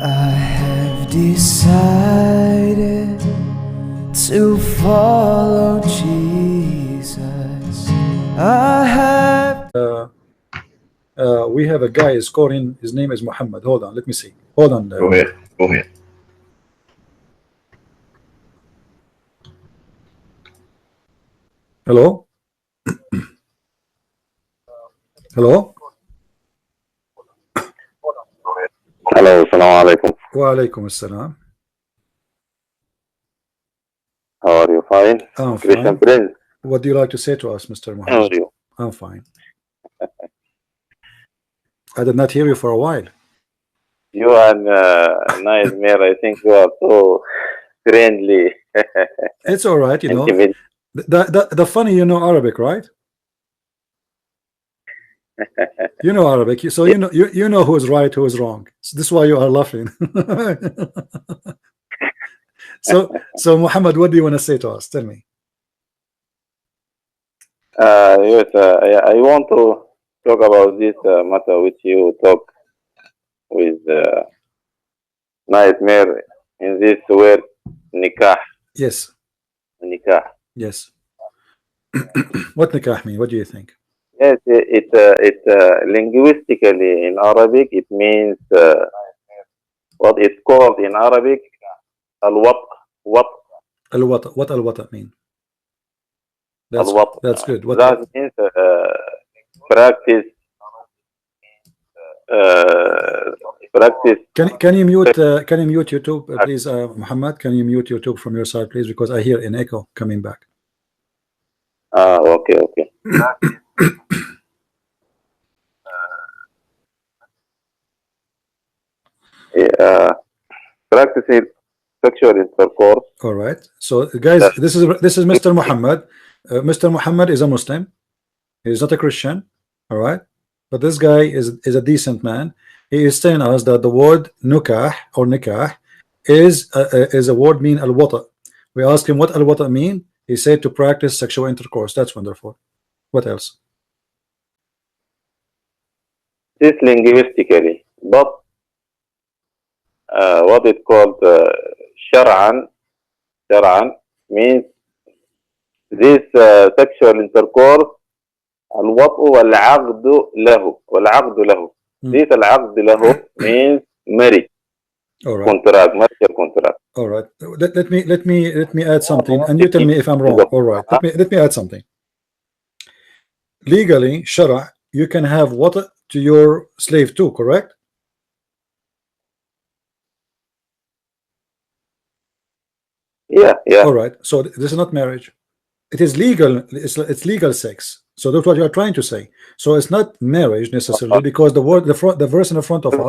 I have decided to follow Jesus. I have. We have a guy is calling. His name is Muhammad. Hold on, let me see. Hold on. Go ahead. Go ahead. Hello. Hello. Hello. Assalamu alaikum. Wa alaikum assalam. How are you? Fine? I'm Christian fine. Prince. What do you like to say to us, Mr. How Muhammad? are you? I'm fine. I did not hear you for a while. You and Nightmare, I think you are so friendly. It's all right, you know. Intimate. The funny, you know Arabic, right? You know Arabic, so you know who is right, who is wrong. So this is why you are laughing. so Muhammad, what do you want to say to us? Tell me. Yes, I want to talk about this matter which you talk with Nightmare in this word Nikah. Yes. Nikah. Yes. What nikah mean? What do you think? Yes, it linguistically in Arabic it means what is called in Arabic al-wat. Al-wata. What al-wata mean? That's good. What that means practice. Practice. Can you mute YouTube, please, Muhammad? Can you mute YouTube from your side, please? Because I hear an echo coming back. Okay. Practicing sexual intercourse. All right. So, guys, this is Mr. Muhammad. Mr. Muhammad is a Muslim. He's not a Christian. All right. But this guy is a decent man. He is telling us that the word nukah or nikah is a word mean al-wata. We asked him what al-wata mean. He said to practice sexual intercourse. That's wonderful. What else? This linguistically, but what it called shar'an means this sexual intercourse الوطء والعقد له. This العقد له means marriage. All right. Contract, marital contract. All right. Let me add something, and you tell me if I'm wrong. All right. Let me add something. Legally, shara, you can have water to your slave too, correct? Yeah. All right. So this is not marriage. It is legal. It's legal sex. So that's what you are trying to say. So it's not marriage necessarily, because the verse in front of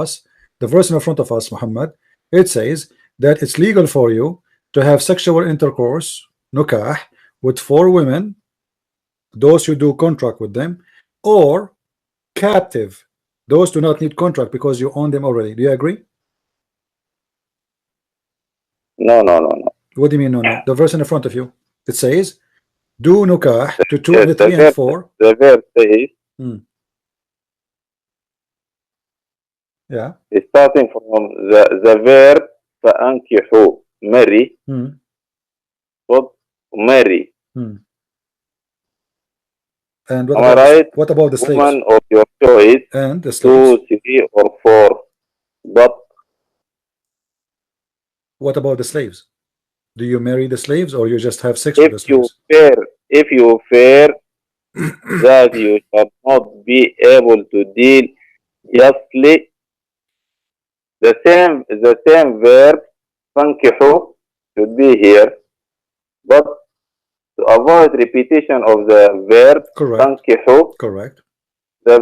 us, Muhammad, it says that it's legal for you to have sexual intercourse, nukah, with 4 women, those who do contract with them, or captive, those do not need contract because you own them already. Do you agree? No. What do you mean no? The verse in front of you, it says do nukah to 2 and 3 and 4. The verse says, yeah, it's starting from the verb فأنكحوا, marry, marry. And what about the slaves? Woman of your choice, and the slaves? 2, 3, or 4. But what about the slaves? Do you marry the slaves, or you just have sex with the slaves? If you fear that you shall not be able to deal justly, the same verb فانكحوا should be here, but to avoid repetition of the verb فانكحوا, correct. the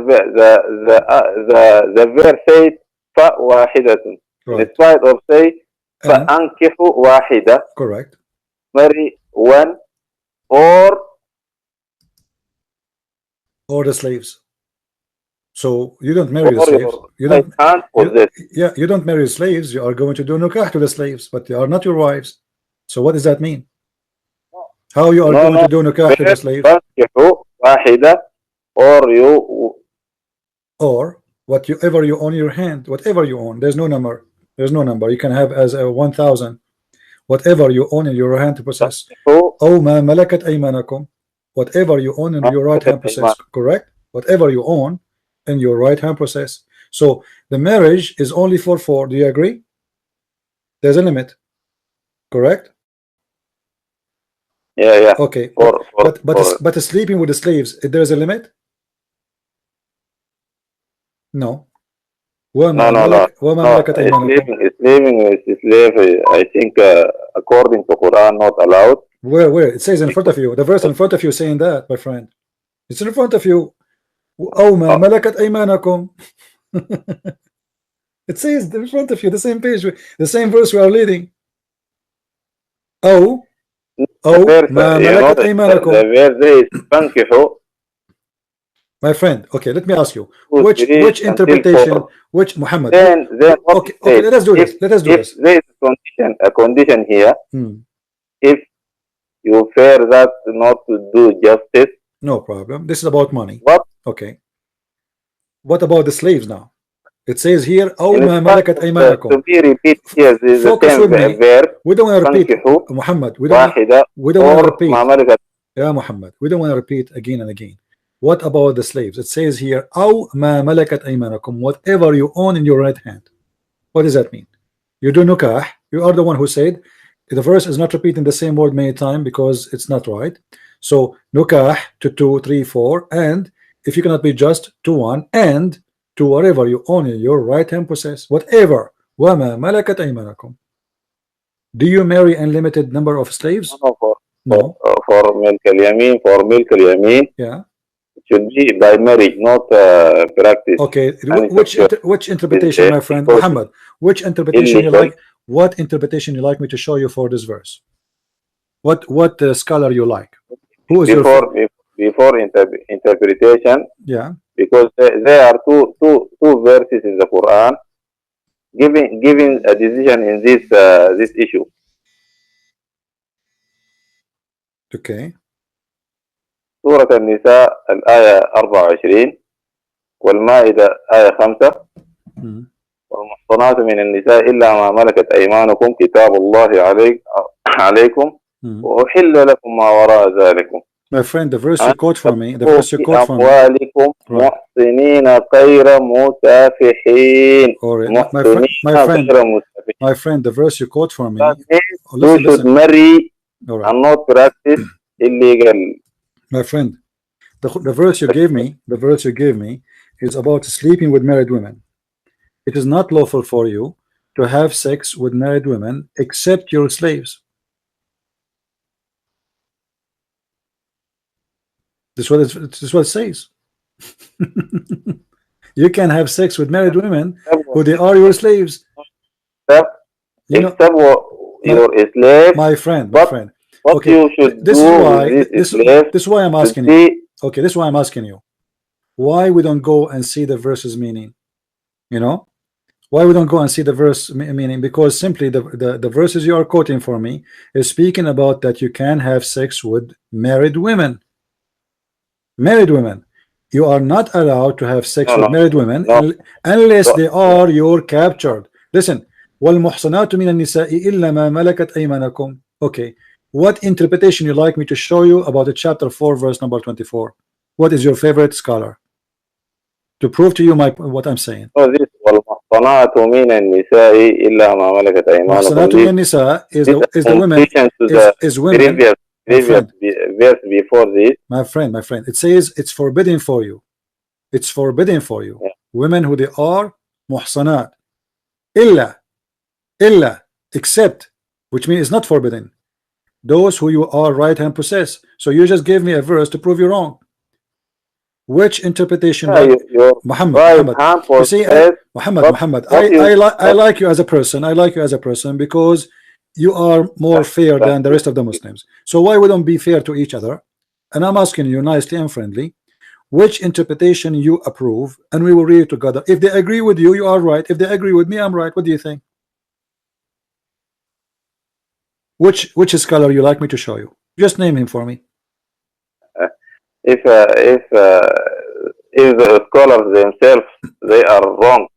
verb says فواحدة, instead of say فأنكحوا واحدة, correct, marry 1 or the slaves. So you don't marry the slaves. You don't marry the slaves. You are going to do nukah to the slaves, but they are not your wives. So what does that mean? How you are going to do nukah to the slaves? Or whatever you own in your hand, whatever you own. There's no number. There's no number. You can have as a 1,000. Whatever you own in your hand to possess. فانكحوا أو ما ملكت أيمانكم. Whatever you own in your right hand possess. Correct? Whatever you own in your right hand possess. So the marriage is only for 4. Do you agree? There's a limit. Correct? yeah. Okay. For But sleeping with the slaves, there's a limit? No. وما ملكت أيمانكم. Sleeping with slave, I think according to Quran not allowed. Where? It says in front of you. The verse in front of you saying that, my friend. It's in front of you. أو ما ملكت أيمانكم. It says in front of you, the same page, the same verse we are reading. أو ما ملكت أيمانكم. The verse is فانكحوا. My friend, okay, let me ask you, which interpretation, which Muhammad? Then okay, let us do this. Let us do this. There is a condition here. If you fear that not to do justice, no problem. This is about money. What? Okay. What about the slaves now? It says here, أو ما ملكت أيمانكم. To be repeated here, is the Focus with me. verb. We don't want to repeat, Muhammad. We don't want to repeat. Yeah, Muhammad. We don't want to repeat again and again. What about the slaves? It says here, أو ما ملكت أيمانكم. Whatever you own in your right hand. What does that mean? You do nikah. You are the one who said the verse is not repeating the same word many times because it's not right. So nikah to 2, 3, 4, and if you cannot be just to 1, and to whatever you own in your right hand possess. Whatever. وما ملكت أيمانكم. Do you marry unlimited number of slaves? No. For milk al-yamin. Yeah. Should be by marriage, not practice. Okay, which interpretation, my friend Muhammad? Which interpretation you like? What interpretation you like me to show you for this verse? What scholar you like? Who is before interpretation? Yeah. Because there are two verses in the Quran giving a decision in this issue. Okay. سورة النساء الآية 24 والمائدة آية 5 والمحصنات من النساء إلا ما ملكت أيمانكم كتاب الله عليكم وأحل لكم ما وراء ذلكم. My friend, the verse you quote for me, أموالكم محصنين غير مسافحين. My friend, the verse you quote for me. You should marry and not practice illegal. My friend, the verse you gave me is about sleeping with married women. It is not lawful for you to have sex with married women except your slaves. This is what it says. You can have sex with married women who they are your slaves. Except your slave. My friend. What you should this is why I'm asking you. Okay, this is why I'm asking you. Why we don't go and see the verse's meaning? You know, why we don't go and see the verse meaning? Because simply the verses you are quoting for me is speaking about that you can have sex with married women. Married women. You are not allowed to have sex with married women unless they are your captured. Listen. وَالْمُحْصَنَاتُ مِنَ النِّسَاءِ إِلَّا مَا مَلَكَتْ أَيْمَانَكُمْ. Okay. What interpretation you like me to show you about the chapter 4 verse number 24? What is your favorite scholar to prove to you what I'm saying? وَالْمُحْصَنَاتُ مِنَ النِّسَاءِ إِلَّا مَا مَلَكَتْ أَيْمَانُكُم. محصنات من النساء is the women is women. Previous verse before this. My friend, it says it's forbidden for you. It's forbidden for you. Yeah. Women who they are muhsanat. Illa except, which means it's not forbidden. Those who you are right hand possess. So you just gave me a verse to prove you wrong. Which interpretation? Muhammad. You see, Muhammad. I like you as a person. I like you as a person because you are more fair than the rest of the Muslims. So why we don't be fair to each other? And I'm asking you nicely and friendly, which interpretation you approve, and we will read it together. If they agree with you, you are right. If they agree with me, I'm right. What do you think? Which scholar you like me to show you? Just name him for me. If the scholars themselves they are wrong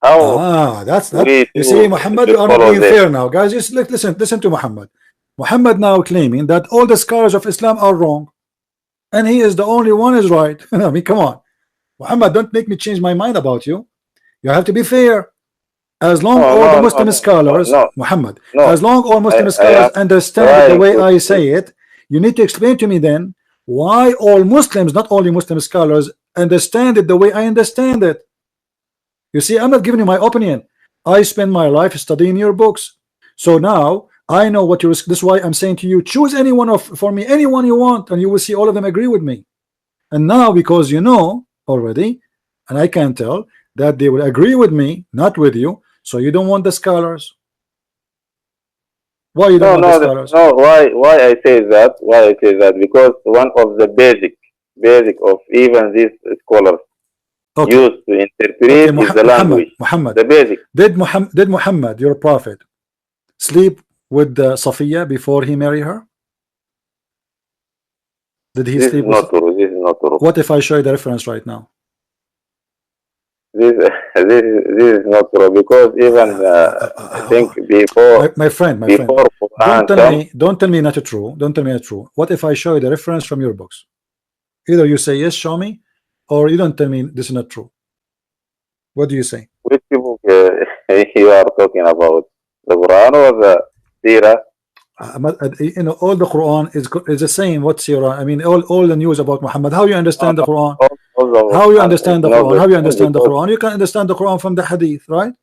how That's that. we You see, Muhammad, you should are not follow being this. fair now, guys. Just listen to Muhammad. Muhammad now claiming that all the scholars of Islam are wrong, and he is the only one is right. I mean, come on, Muhammad, don't make me change my mind about you. You have to be fair. As long No, all the no, no, Muslim no, scholars, no, Muhammad, no. as long all Muslim I scholars am understand it the trying way to I say it, you need to explain to me then why all Muslims, not only Muslim scholars, understand it the way I understand it. You see, I'm not giving you my opinion. I spend my life studying your books. So now I know what you're. This is why I'm saying to you, choose anyone for me, anyone you want, and you will see all of them agree with me. And now, because you know already, and I can tell that they will agree with me, not with you, so you don't want the scholars. Why you don't no, want the no, scholars? no. Why I say that? Why I say that? Because one of the basic of even these scholars Okay, used to okay, interpret is the language. Muhammad, The basic. did Muhammad, your prophet, sleep with Safiya before he married her? Did he This is sleep with? not true. This is not true. What if I show you the reference right now? This this is not true because even I think My friend, before Quran come. don't tell me not true. Don't tell me not true. What if I show you the reference from your books? Either you say yes, show me, or you don't tell me this is not true. What do you say? Which book you are talking about? The Quran or the Sirah? You know, all the Quran is the same. What's your? I mean, all the news about Muhammad. How you understand the Quran? All the How you Quran is understand the not Quran? the How you same understand the because Quran? You can understand the Quran from the Hadith, right?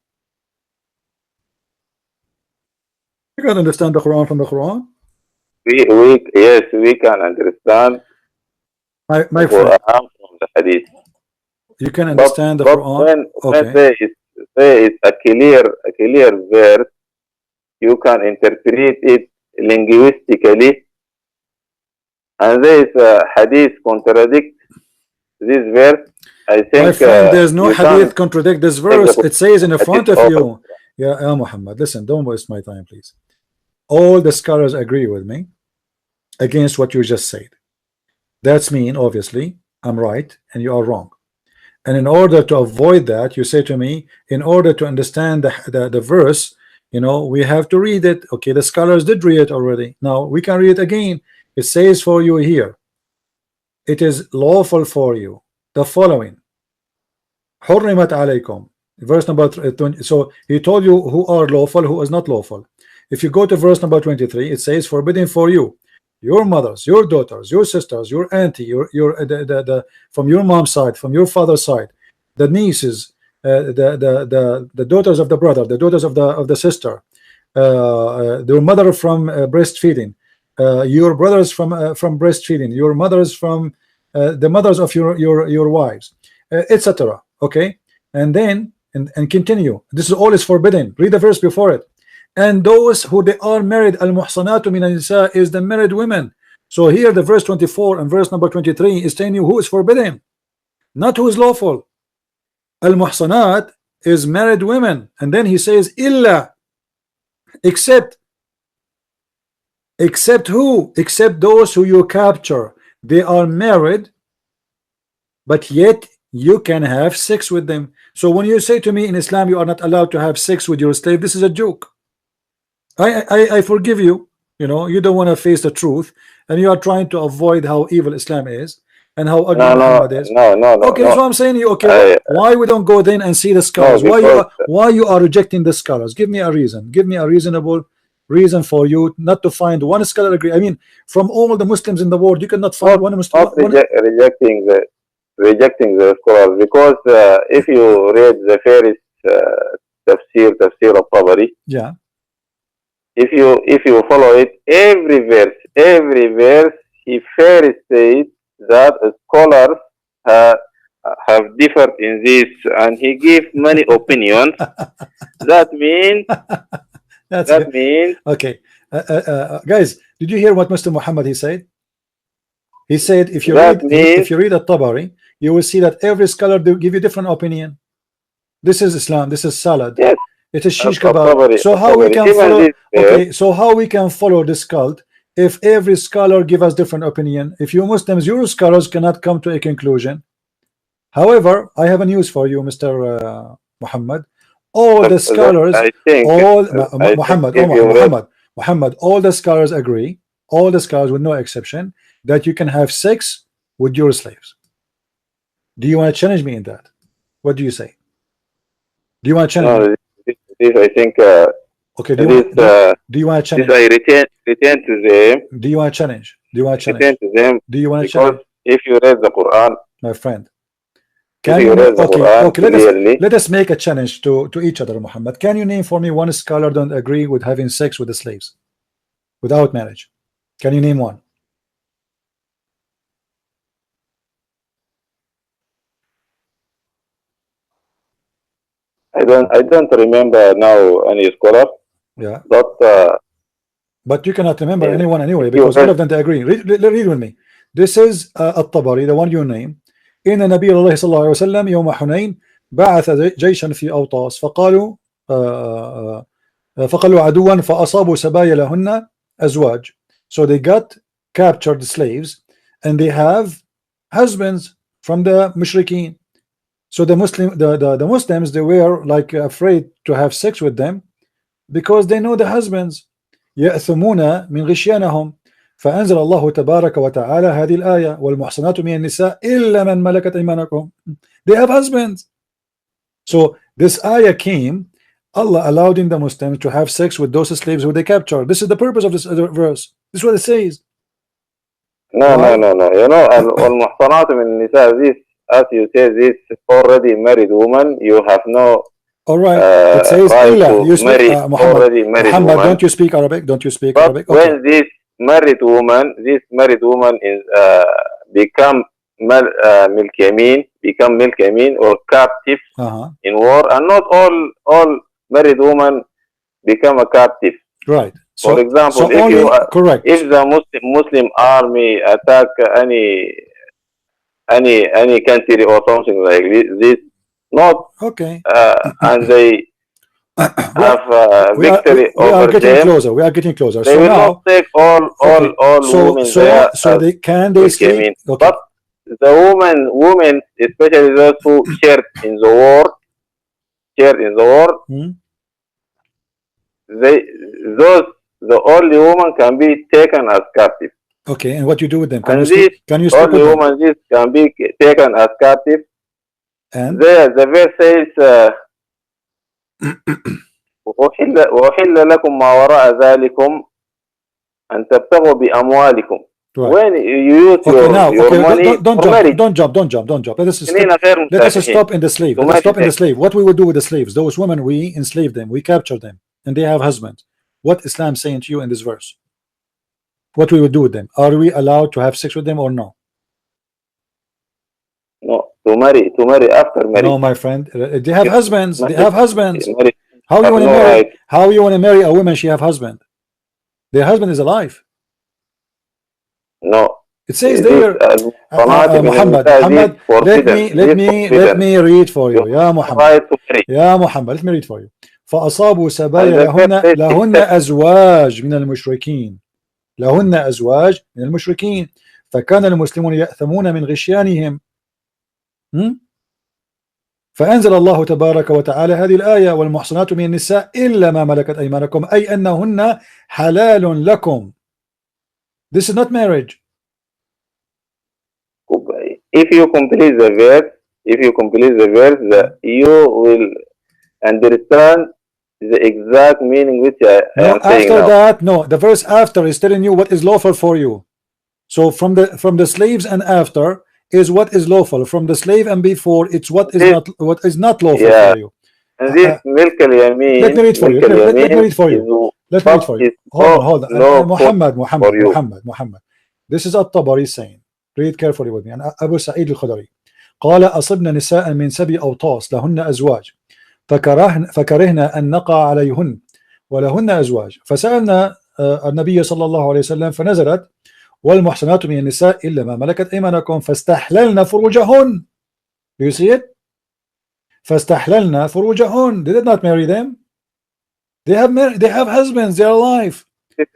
You can understand the Quran from the Quran. we yes we can understand the My friend, Quran from the Hadith. you can But understand the but Quran. when Okay. say it's a clear verse, you can interpret it linguistically, and there is a Hadith contradict this verse. I My think friend, there's no you can hadith contradict this take verse. the It says in the front Hadith of over. you. Yeah, Muhammad, listen, don't waste my time, please. All the scholars agree with me against what you just said. That's mean, obviously, I'm right and you are wrong. And in order to avoid that, you say to me, in order to understand the verse, you know, we have to read it. Okay, the scholars did read it already. Now we can read it again. It says for you here, it is lawful for you the following. حرمت عليكم, verse number 20. So he told you who are lawful, who is not lawful. If you go to verse number 23, it says forbidden for you, your mothers, your daughters, your sisters, your auntie, your from your mom's side, from your father's side, the nieces, the daughters of the brother, the daughters of the sister, their mother from breastfeeding, your brothers from breastfeeding, your mothers from the mothers of your wives, etc. Okay, and then and continue. This is all is forbidden. Read the verse before it. And those who they are married, al-muhsanatu min al-nisa, is the married women. So here the verse 24 and verse number 23 is telling you who is forbidden, not who is lawful. Al-muhsanat is married women, and then he says illa, except who? Except those who you capture. They are married, but yet you can have sex with them. So when you say to me in Islam you are not allowed to have sex with your slave, this is a joke. I forgive you. You know, you don't want to face the truth, and you are trying to avoid how evil Islam is and how ugly No, Muhammad is. no, no, no, Okay, no. that's what I'm saying to you. Okay, I, why we don't go then and see the no, scholars? because Why you are rejecting the scholars? Give me a reason. Give me a reasonable reason for you not to find one scholar agree. I mean, from all the Muslims in the world, you cannot find one Muslim. rejecting the scholars because if you read the first tafsir of Tabari, Yeah. if you follow it, every verse he first said that scholars uh, have differed in this, and he gave many opinions. That means That's that good. means Okay, guys, did you hear what Mr. Muhammad he said? He said if you that read means if you read At-Tabari, you will see that every scholar will give you different opinion. This is Islam. This is salad. yes, It is shish of kebab. Tabari, So how we can even follow? this verse. Okay, so how we can follow this cult if every scholar give us different opinion? If you Muslims, your scholars cannot come to a conclusion. However, I have a news for you, Mr. Muhammad. all the That scholars, I think, all I think Muhammad, if you read, Muhammad, all the scholars agree, all the scholars with no exception, that you can have sex with your slaves. Do you want to challenge me in that? What do you say? Do you want to challenge me? no, this I think, Okay, this, do you want to this challenge? I return to them, Do you want to challenge? Do you want to return challenge? to them, Do you want to because challenge, if you read the Quran, my friend? if Can you you name? read the Okay, Quran okay. clearly, Let us make a challenge to each other, Muhammad. Can you name for me one scholar don't agree with having sex with the slaves without marriage? Can you name one? I don't remember now any scholar, Yeah, but but you cannot remember if anyone anyway you because all read, of them they agree. Read with me. This is الطبري, the one you name. إن نبي الله صلى الله عليه وسلم يوم حنين بعث جيشا في أوطاس فقالوا عدوا فأصابوا سبايا لهن أزواج. So they got captured slaves and they have husbands from the mushrikeen. So the Muslims, they were like afraid to have sex with them because they know the husbands. يأثمون من غشيانهم فأنزل الله تبارك وتعالى هذه الآية والمحصنات من النساء إلا من ملكت أيمانكم. They have husbands. So this ayah came, Allah allowed in the Muslims to have sex with those slaves who they captured. This is the purpose of this verse. This is what it says. no, Why? you know, المحصنات من النساء, this, as you say, this already married woman, you have no All right. It says right إلا. to You speak, marry Muhammad. already married Muhammad, woman. don't you speak Arabic? Don't you speak But Arabic? Okay. when this married woman is become milk yamin, or captive in war, and not all married women become a captive. Right. For example, if only, you correct. if the Muslim army attack any country or something like this, not Okay. and they have victory we are over getting them, closer. We are getting closer. they So will now, not take all okay. women there So as they can they milk sleep? yamin. Okay. But the women, especially those who shared in the war, Hmm? they those the only woman can be taken as captive. Okay. And what you do with them? And this Can you sleep only with them? woman, this can be taken as captive. And There, the verse says, وَأُحِلَّ لَكُمْ مَا وَرَاءَ ذَلِكُمْ أَن تَبْتَغُوا بِأَمْوَالِكُم. right. When you use Okay. Now, your okay. money Don't for marriage, jump. Don't jump. سنين غير Let us مسافحين. stop in the slave. Let us stop in the slave. What we would do with the slaves? Those women, we enslave them. We capture them, and they have husbands. What Islam saying to you in this verse? What we would do with them? Are we allowed to have sex with them or no? No, to marry after marriage. No, my friend. They have husbands. They have husbands. Marriage. How you Have want to no marry? right. How you want to marry a woman? She have husband. Their husband is alive. No. It says This there. Muhammad. Let me read for you. يا محمد. يا محمد. Let me read for you. فأصابوا سبايا لهن أزواج من المشركين. لهن أزواج من المشركين. فكان المسلمون يأثمون من غشيانهم. فأنزل الله تبارك وتعالى هذه الآية والمحصنات من النساء إلا ما ملكت أيمانكم أي أنهن حلال لكم. This is not marriage. If you complete the verse, you will understand the exact meaning which I am saying now. After that, no, the verse after is telling you what is lawful for you. So from the slaves and after is what is lawful. From the slave and before, it's what is not lawful for you. And this milk yamin. Let me read for you. Let me read for you. Let me read for you. Hold on. Muhammad. This is at-Tabari saying. Read carefully with me. And Abu Sa'id al-Khudri. قال أصبنا نساء من سبي أوطاس لهن أزواج فكرهنا أن نقع عليهن ولهن أزواج فسألنا النبي صلى الله عليه وسلم فنزلت والمحصنات من النساء إلا ما ملكت أيمانكم فاستحللنا فروجهن. Do you see it? فاستحللنا فروجهن. They did not marry them. They have husbands. They are alive. This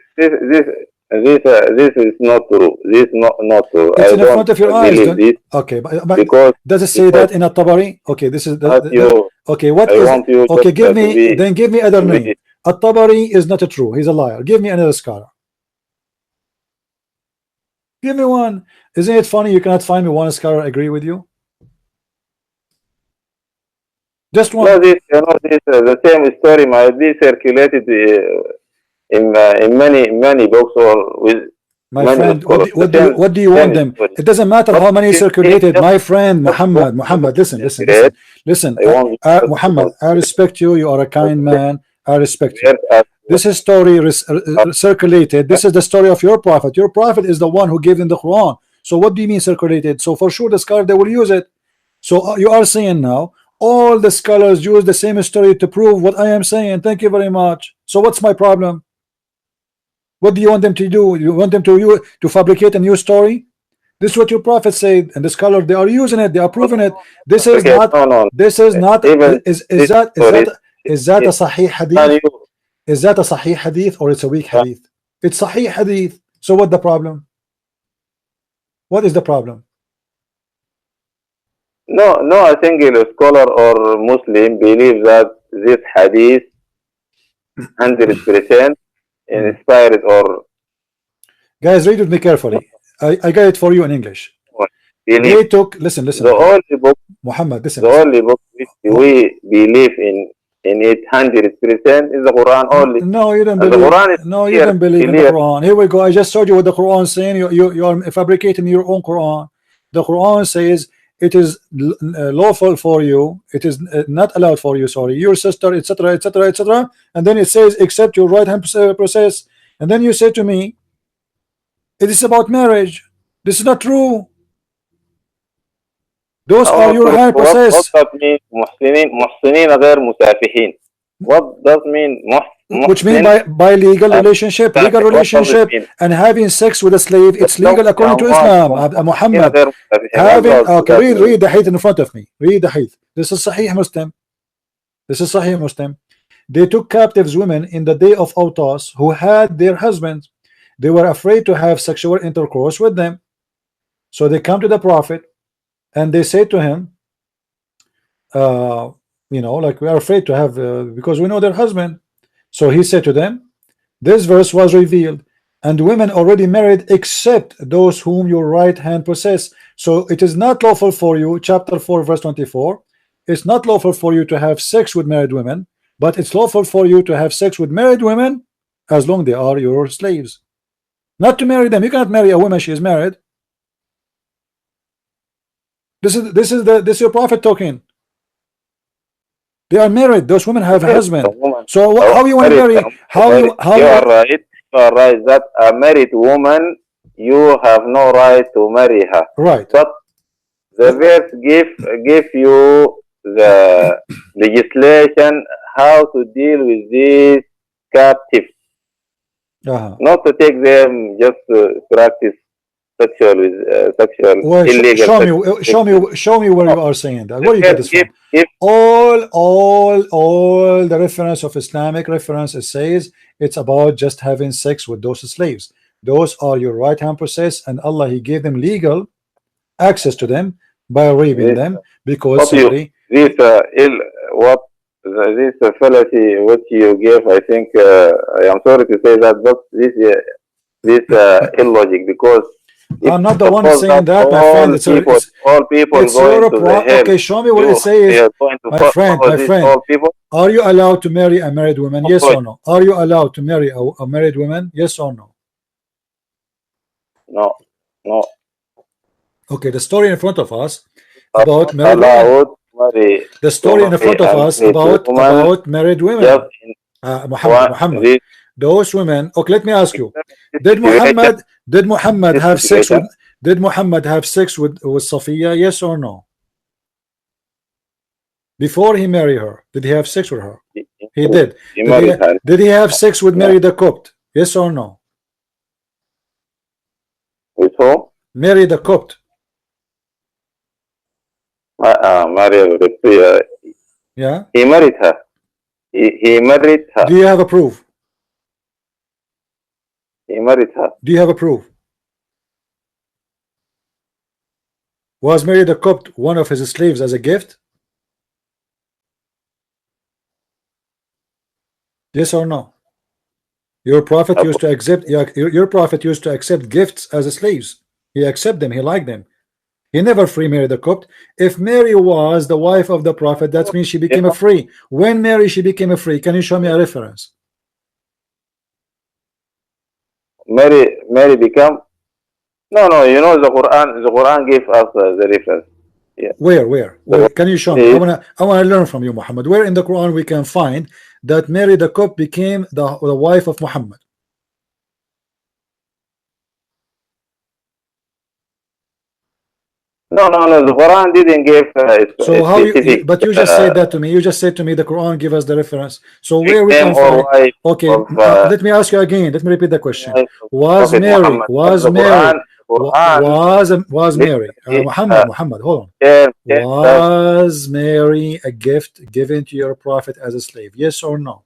is not true. This is not true. It's in front of your eyes. Okay, but does it say that in at-Tabari? Okay, this is Okay, what I is want you okay? just Give to me be then. Give me other to name. be. At-Tabari is not true. He's a liar. Give me another scholar. Give me one. Isn't it funny? You cannot find me one scholar agree with you. Just No, one. this this the same story might be circulated in many books or with My many friend, scholars. The what do you want same them? story. It doesn't matter But how many if circulated. My friend just want Muhammad, to listen. demonstrate, Listen, I want just Muhammad, I respect you. You are a kind man. I respect you. where as This is story circulated. This is the story of your prophet. Your prophet is the one who gave them the Quran. So what do you mean circulated? So for sure the scholar they will use it. So you are saying now all the scholars use the same story to prove what I am saying. Thank you very much. So what's my problem? What do you want them to do? You want them to fabricate a new story? This is what your prophet said, and the scholar they are using it, they are proving it. This is okay, not. no, no. This is not. Even Is this that story a is sahih can hadith? you Is that a sahih hadith or it's a weak can hadith? It's sahih hadith. So what the problem? What is the problem? no a single scholar or Muslim believe that this hadith 100% inspired or Guys, read with me carefully. I got it for you in English. believe. They took. Listen, The okay, only book Muhammad. the Listen. only book which Oh, we believe in it 100% is the Quran only. no, you don't And the believe. Quran is No, you clear, don't believe in the clear. Quran. Here we go. I just showed you what the Quran is saying. You are fabricating your own Quran. The Quran says it is lawful for you. It is not allowed for you. Sorry, your sister, etc., etc., etc. And then it says except your right hand process. And then you say to me, it is about marriage. This is not true. Those How are not your true? hand What process. does mean محسنين غير مسافحين? What does mean Which mean محسن by legal and relationship, مسافح? What does it mean? and having sex with a slave, it's لو legal يا according to عمار Islam. محسنين Muhammad, غير مسافحين, what having does okay, that mean? read the hadith in front of me. Read the hadith. This is Sahih Muslim. This is Sahih Muslim. They took captives women in the day of Autas who had their husbands. They were afraid to have sexual intercourse with them, so they come to the Prophet and they say to him, uh, like we are afraid to have because we know their husband. So he said to them, this verse was revealed, and women already married except those whom your right hand possess. So it is not lawful for you, chapter 4 verse 24, it's not lawful for you to have sex with married women, but it's lawful for you to have sex with married women as long they are your slaves. Not to marry them. You cannot marry a woman, she is married. This is your prophet talking. They are married. Those women have a Yes, a husband. woman, So a how you want to married, marry? How you you are want? right. You are right that a married woman, you have no right to marry her. Right. But the verse give you the legislation how to deal with these captives, not to take them just to practice sexual Well, illegal show sex. me, show me where No, you are saying that. the Where you get verse this from? give All the reference of Islamic reference it says it's about just having sex with those slaves. Those are your right hand process, and Allah He gave them legal access to them by raping this them because what you simply this ill what this fallacy what you give. I think I am sorry to say that, but this illogic because it's I'm not the one supposed that saying that, my friend. all people It's going your to the pro. hell. Okay, show me where it You they says, are going to follow my this friend. all people. Are you allowed to marry a married woman? Not Yes going. or no? Are you allowed to marry a married woman? Yes or no? No, no, Okay, the story in front of us are about not married women. allowed The to story in marry front of a us married woman about married just women. in Muhammad, one Muhammad. this Those women. Okay, let me ask you. Did situation. Muhammad did Muhammad This have sex situation. with did Muhammad have sex with Safiya? Yes or no? Before he married her, did he have sex with her? He did. He married her. Did he have sex with No. Mary the Copt? Yes or no? With who? Mary the Copt. Married. Yeah. He married her. He married her. Do you have a proof? He married her. Do you have a proof? Was Mary the Copt one of his slaves as a gift? Yes or no? Your prophet Of used to accept your prophet used to accept gifts as slaves. He accept them. He liked them. He never free married the Copt. If Mary was the wife of the prophet, that means she became a free. When Mary she became a free, can you show me a reference? Mary become. No. You know the Quran. The Quran gave us the reference. Yeah. Where? The Can you show me? I wanna learn from you, Muhammad. Where in the Quran we can find that Mary the Copt became the wife of Muhammad? No. The Quran didn't give So a how you? specific But you just said that to me. You just said to me the Quran give us the reference. So where we name can or find? wife Okay, of let me ask you again. Let me repeat the question. wife of Was Prophet Mary? Muhammad. But Was the Mary? Quran, Quran, Was Mary? literally, Muhammad. Hold on. tells us Was Mary a gift given to your prophet as a slave? Yes or no?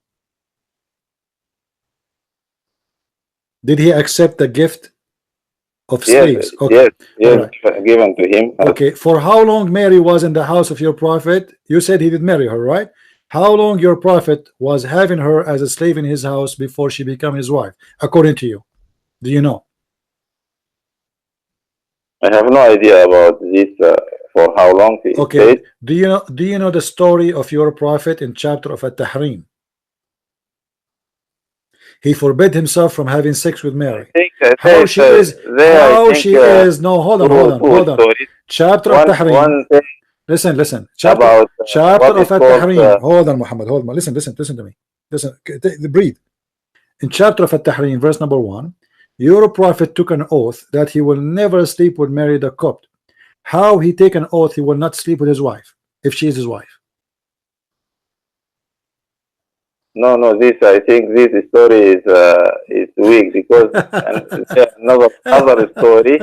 Did he accept the gift of slaves? Okay. All right. given to him. Okay. For how long Mary was in the house of your prophet? You said he did marry her, right? How long your prophet was having her as a slave in his house before she became his wife, according to you? Do you know? I have no idea about this for how long he Okay. stayed. Do you know the story of your prophet in chapter of At-Tahrim? He forbid himself from having sex with Mary. How she is? How she is? No, hold on. Stories. Chapter of Tahrim. One thing Listen. about Chapter what of is called At-Tahrim. Hold on, Muhammad. Hold on. Listen to me. Listen. Breathe. In chapter of At-Tahrim, verse number 1, your prophet took an oath that he will never sleep with Mary the Copt. How he take an oath he will not sleep with his wife if she is his wife? no. This I think this story is weak because another story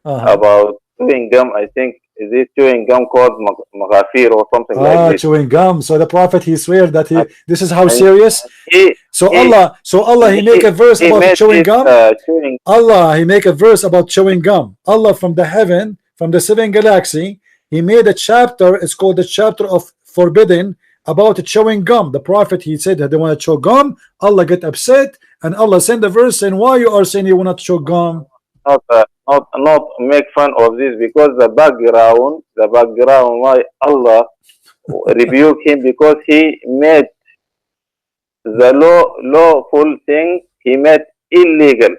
about chewing gum. I think is it chewing gum called maghafir or something like this. Chewing gum. So the prophet he swear that this is how And serious. So Allah he make a verse he about made chewing this, gum. chewing. Allah he make a verse about chewing gum. Allah from the heaven, from the seven galaxy, he made a chapter. It's called the chapter of forbidden about chewing gum. The prophet he said that they want to chew gum. Allah get upset and Allah send a verse saying why you are saying you want to chew gum. Not make fun of this because the background why Allah rebuke him because he made the lawful thing he made illegal.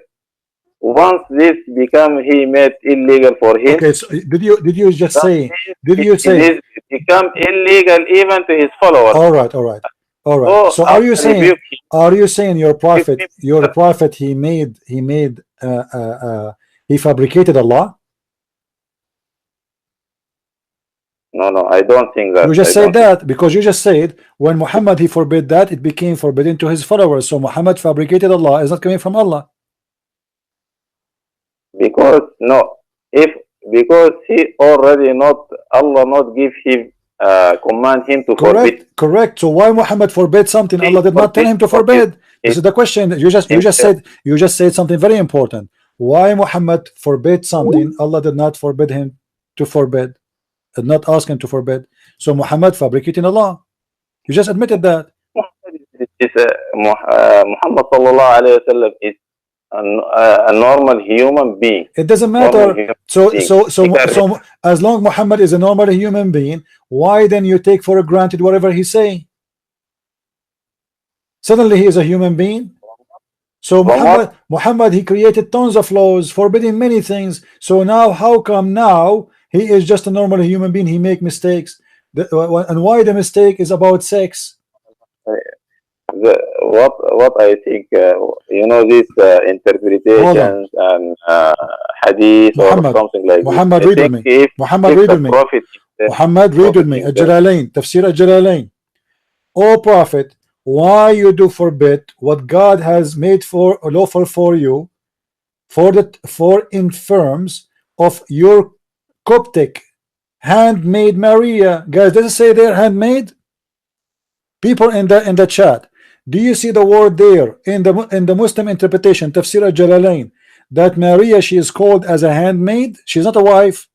Once this become he made illegal for him. Okay, so did you just say? It become illegal even to his followers. All right. So are you saying your prophet he fabricated a law? No, I don't think that. You just said that because you just said when Muhammad he forbid that it became forbidden to his followers. So Muhammad fabricated a law is not coming from Allah. Because he already Allah not give him command him to forbid. Correct. So why Muhammad forbid something Allah did not tell him to forbid? This is the question. You just said something very important. Why Muhammad forbid something Allah did not forbid him to forbid, did not ask him to forbid? So Muhammad fabricating a law. You just admitted that. Muhammad sallallahu alayhi wa sallam is a normal human being. It doesn't matter. So as long Muhammad is a normal human being, why then you take for granted whatever he say? Suddenly he is a human being. So Muhammad he created tons of laws forbidding many things. So now how come now he is just a normal human being? He make mistakes. And why the mistake is about sex? What I think these interpretations and hadith Muhammad, or something like Muhammad, this. read with me. Muhammad, read with me. Muhammad, read with me. Al-Jalalain, Tafsir Al-Jalalain. O Prophet, why you do forbid what God has made for lawful for you, for infirms of your Coptic handmaid Maria? Guys, does it say there handmaid? People in the chat, do you see the word there in the Muslim interpretation Tafsir Al-Jalalain that Maria she is called as a handmaid? She's not a wife.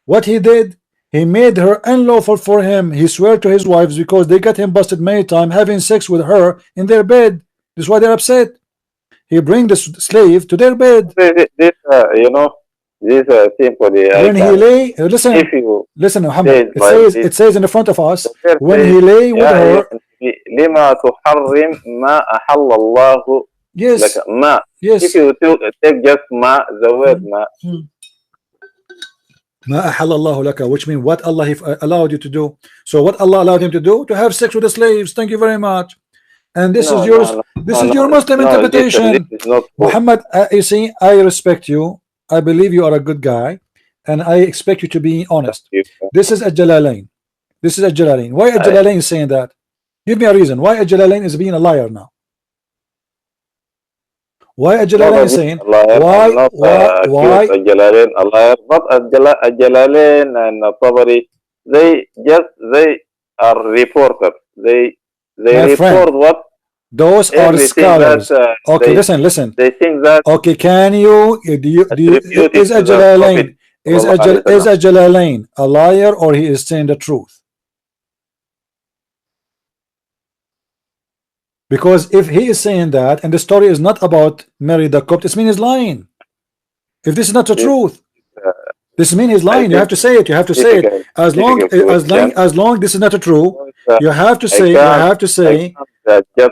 What he did, He made her unlawful for him. He swore to his wives because they got him busted many times having sex with her in their bed. This is why they're upset. He bring the slave to their bed. This, you know, this simply I When he can. lay, listen, If you listen, say Muhammad. it It like says, this, it says in the front of us, the verse when says, he lay with يا أيها her. النبي لما تحرم ما أحل الله Yes, لك. ما. If yes. you take just ma, the word ma. ما أحل الله لك, which means what Allah allowed you to do. So what Allah allowed him to do? To have sex with the slaves. Thank you very much. And this is No, yours. no, no, This no, is your no, Muslim no. Listen, this interpretation. is not true. Muhammad, you see, I respect you. I believe you are a good guy, and I expect you to be honest. This is a Jalalain. This is a Jalalain. Why a Jalalain is saying that? Give me a reason. Why a Jalalain is being a liar now? Why a Jalalain is saying? Why? I'm not Why? accused a Jalalain a liar, but a Jalalain and a Tabari, they are reporters. They My report friend, what those are everything scholars. that Okay, listen. they think that Okay, can you attributed is a to the Prophet Jalalain sallallahu alaihi is wasallam. a Jalalain a liar, or he is saying the truth? Because if he is saying that and the story is not about Mary the Copt, it means he's lying. If this is not the This, truth, uh, this means he's I lying. You have think to say it. You have to say it. difficult, As long difficult question. as long this is not true, Because, you have to I say. You can't, have to I say. can't judge.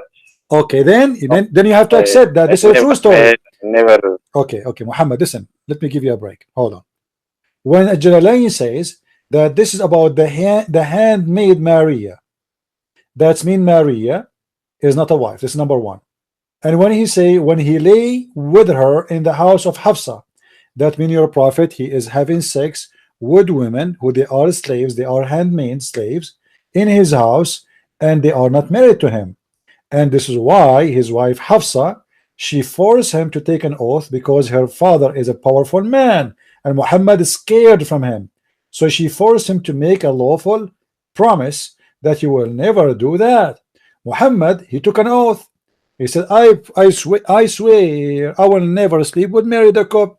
Okay, then you have to I, accept that I this is a true story. never. Okay, Muhammad, listen. Let me give you a break. Hold on. When a Jalalain says that this is about the handmaid Maria, that's mean Maria is not a wife. This is number one. And when he lay with her in the house of Hafsa, that means your prophet, he is having sex with women who they are slaves, they are handmaid slaves in his house, and they are not married to him. And this is why his wife Hafsa, she forced him to take an oath because her father is a powerful man and Muhammad is scared from him. So she forced him to make a lawful promise that you will never do that. Muhammad, he took an oath. He said, I swear I will never sleep with Mary the Copt.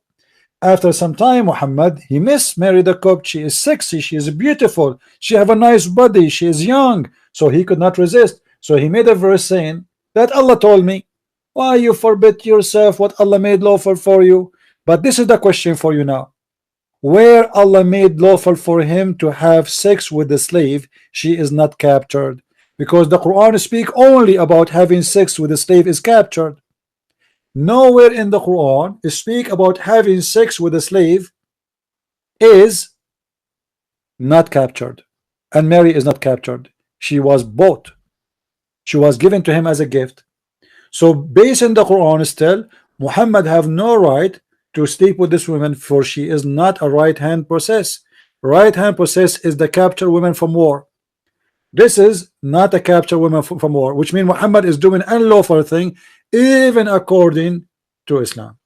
After some time, Muhammad, he missed Mary the Copt. She is sexy, she is beautiful, she have a nice body, she is young. So he could not resist. So he made a verse saying that Allah told me, why you forbid yourself what Allah made lawful for you? But this is the question for you now. Where Allah made lawful for him to have sex with the slave, she is not captured. Because the Quran speak only about having sex with a slave is captured. Nowhere in the Quran speak about having sex with a slave is not captured. And Mary is not captured. She was bought. She was given to him as a gift. So based on the Quran still, Muhammad have no right to sleep with this woman, for she is not a right-hand process. Right-hand process is the capture women from war. This is not a capture women from war, which means Muhammad is doing unlawful thing, even according to Islam.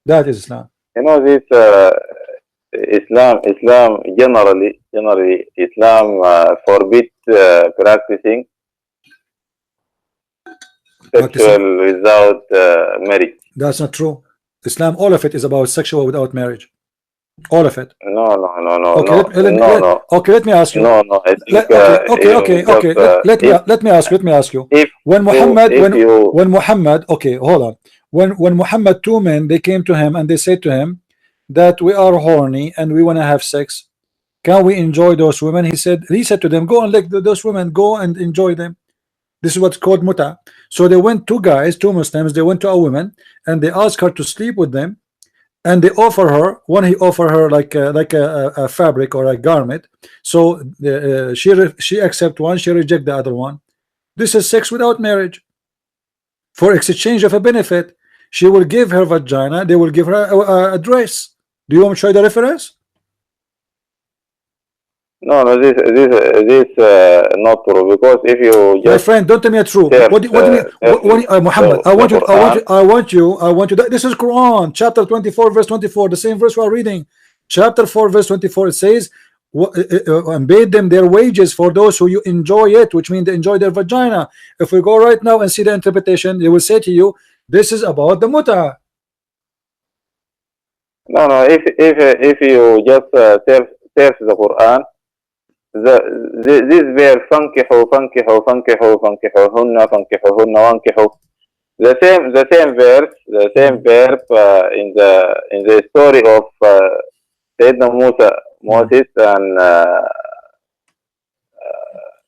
That is Islam. You know this Islam generally Islam forbid practicing sexual without marriage. That's not true. Islam, all of it is about sexual without marriage. All of it. No. Okay, let me ask you. No. I think Let me ask you. If When Muhammad, when Muhammad, okay, hold on. When Muhammad, two men, they came to him and they said to him that we are horny and we want to have sex. Can we enjoy those women? He said to them, go and let those women go and enjoy them. This is what's called muta. So they went, two guys, two Muslims, they went to a woman and they asked her to sleep with them, and they offer her one. He offered her like a fabric or a garment. So she accept one, she reject the other one. This is sex without marriage for exchange of a benefit. She will give her vagina, they will give her a dress. Do you want me to show you the reference? No, this not true, because if you My just friend, don't tell me it's true. What do you mean? Muhammad, I want you. This is Quran, chapter 24, verse 24, the same verse we are reading. Chapter 4, verse 24, it says, and paid them their wages for those who you enjoy it, which means they enjoy their vagina. If we go right now and see the interpretation, they will say to you, this is about the muta. no. If you just search the Quran, this verse fankihu fankihu fankihu fankihuhunna fankihuhunna wankihu, the same verse, the same verb in the story of Sayyidina Moses and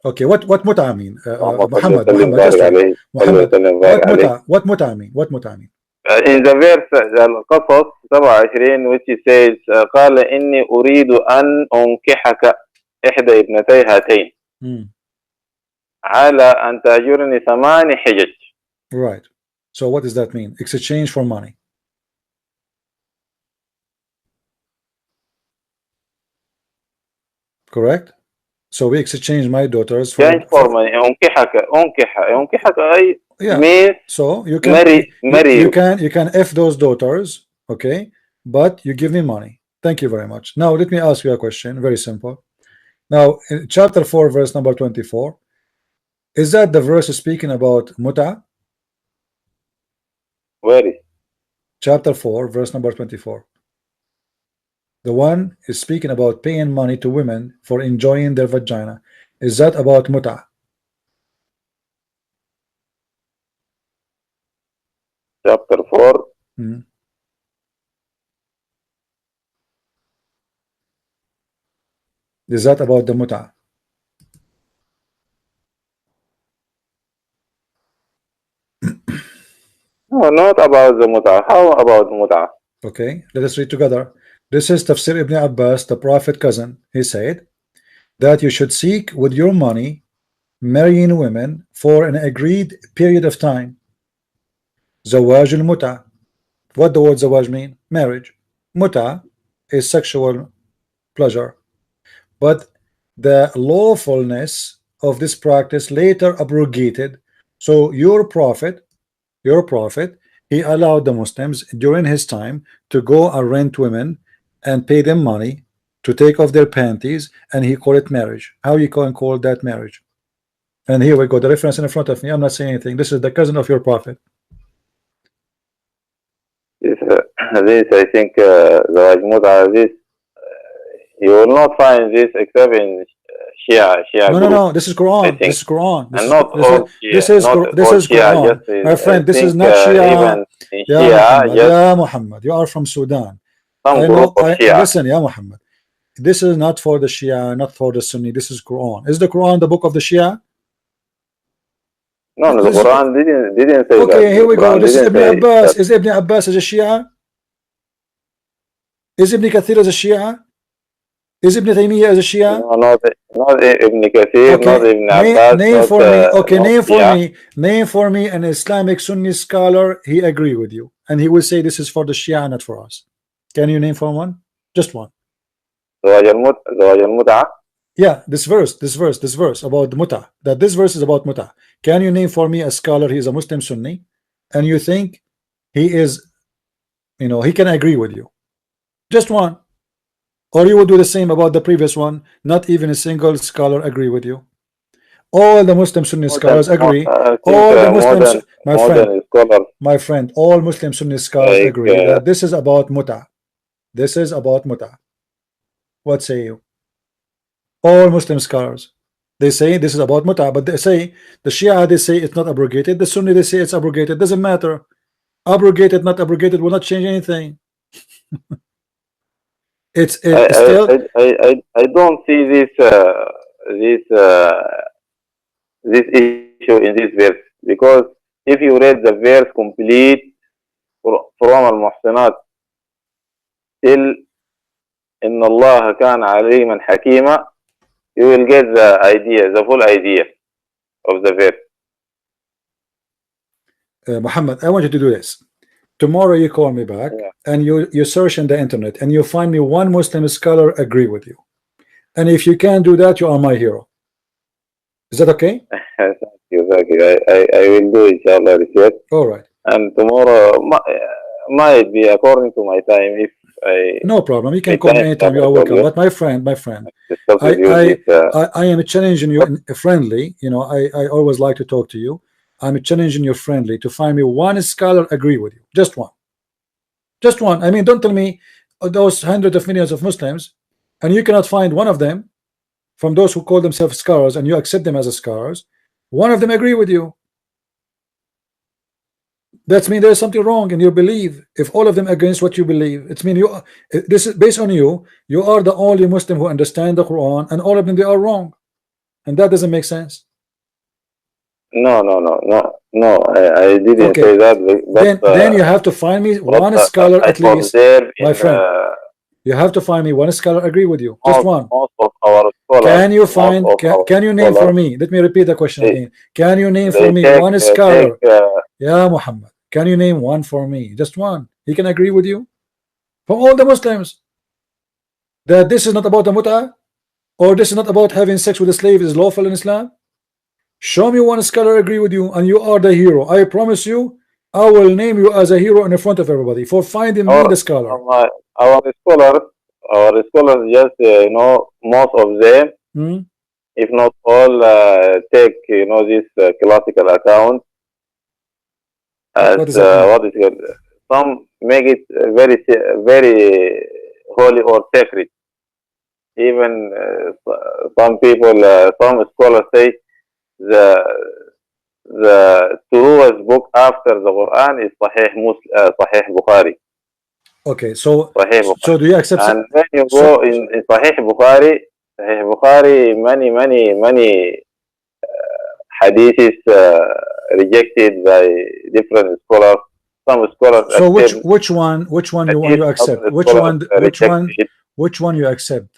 okay, what mut'a mean? Muhammad, just barik wait. alayhi, Muhammad, barik alayhi. what mut'a mean? What mut'a mean? In the verse القصص 27 which says قال إني أريد أن أنكحك إحدى ابنتي هاتين على أن تأجرني 8 حجج. Right. So what does that mean? Exchange for money. Correct? So we exchange my daughters for Change for money. أنكحك أي yeah. means So you can marry you can F those daughters, okay, but you give me money. Thank you very much. Now let me ask you a question, very simple. Now in chapter 4 verse number 24, is that the verse speaking about muta? Where is? Chapter 4 verse number 24. The one is speaking about paying money to women for enjoying their vagina. Is that about muta? Chapter 4. Is that about the muta? No, not about the muta. How about muta? Okay, let us read together. This is Tafsir Ibn Abbas, the Prophet cousin. He said that you should seek with your money marrying women for an agreed period of time. Zawaj al-muta. What the word zawaj mean? Marriage. Muta is sexual pleasure. But the lawfulness of this practice later abrogated. So your prophet, he allowed the Muslims during his time to go and rent women and pay them money to take off their panties, and he called it marriage. How you can call that marriage? And here we go, the reference in front of me. I'm not saying anything. This is the cousin of your prophet. This I think the muta, this you will not find this except in Shia. No. This is Quran. This is Quran. This is Quran. My friend, this is not Shia. Ya Muhammad, you are from Sudan. Listen, Ya Muhammad. This is not for the Shia, not for the Sunni. This is Quran. Is the Quran the book of the Shia? No, the Quran didn't say that. Okay, here we go. This is Ibn Abbas. Is Ibn Abbas as a Shia? Is Ibn Kathir as a Shia? Is Ibn Taymiyyah as a Shia? No, not Ibn Kathir, okay. not Ibn Abbas. Name for me. Okay, name for me an Islamic Sunni scholar. He agree with you, and he will say this is for the Shia, not for us. Can you name for one? Just one. Zawaj al-muta. Yeah, this verse about the muta. That this verse is about muta. Can you name for me a scholar? He is a Muslim Sunni, and you think he is, he can agree with you. Just one. Or you would do the same about the previous one. Not even a single scholar agree with you. All the Muslim Sunni scholars agree. All the Muslims, my friend, all Muslim Sunni scholars agree that this is about muta. This is about muta. What say you? All Muslim scholars, they say this is about muta, but they say the Shia, they say it's not abrogated. The Sunni, they say it's abrogated. Doesn't matter. Abrogated, not abrogated, will not change anything. It's still. I don't see this issue in this verse, because if you read the verse complete from al-muhsanat till إن الله كان عليما حكيما, you will get the idea, the full idea of the verse. Muhammad, I want you to do this. Tomorrow you call me back, and you search in the internet and you find me one Muslim scholar agree with you. And if you can do that, you are my hero. Is that okay? Thank you. I will do it, inshallah, Rashid. All right. And tomorrow might be according to my time. If no problem. You can call me anytime. You are welcome. But my friend, I am challenging you friendly. I always like to talk to you. I'm challenging you friendly to find me one scholar agree with you. Just one. Just one. I mean, don't tell me those hundreds of millions of Muslims and you cannot find one of them from those who call themselves scholars, and you accept them as scholars, one of them agree with you. That means there's something wrong in your belief. If all of them against what you believe, it's mean you. This is based on you. You are the only Muslim who understand the Quran, and all of them they are wrong, and that doesn't make sense. No. I didn't Okay. say that. But, Then you have to find me one scholar at least, my friend. You have to find me one scholar agree with you. Just one. Most of our scholars. Can you find? Can you name for me? Let me repeat the question again. Can you name for me one scholar? Yeah, Muhammad. Can you name one for me? Just one. He can agree with you from all the Muslims that this is not about the mut'ah, or this is not about having sex with a slave is lawful in Islam. Show me one scholar agree with you, and you are the hero. I promise you, I will name you as a hero in front of everybody for finding me the scholar. Our scholars just most of them, if not all, take this classical account as what is it? Some make it very holy or sacred. Even some people, some scholars say the truest book after the Quran is Sahih Bukhari. Okay, so do you accept? And when you go in Sahih Bukhari, many hadiths rejected by different scholars. Some scholars. So which one you accept? Which one you accept?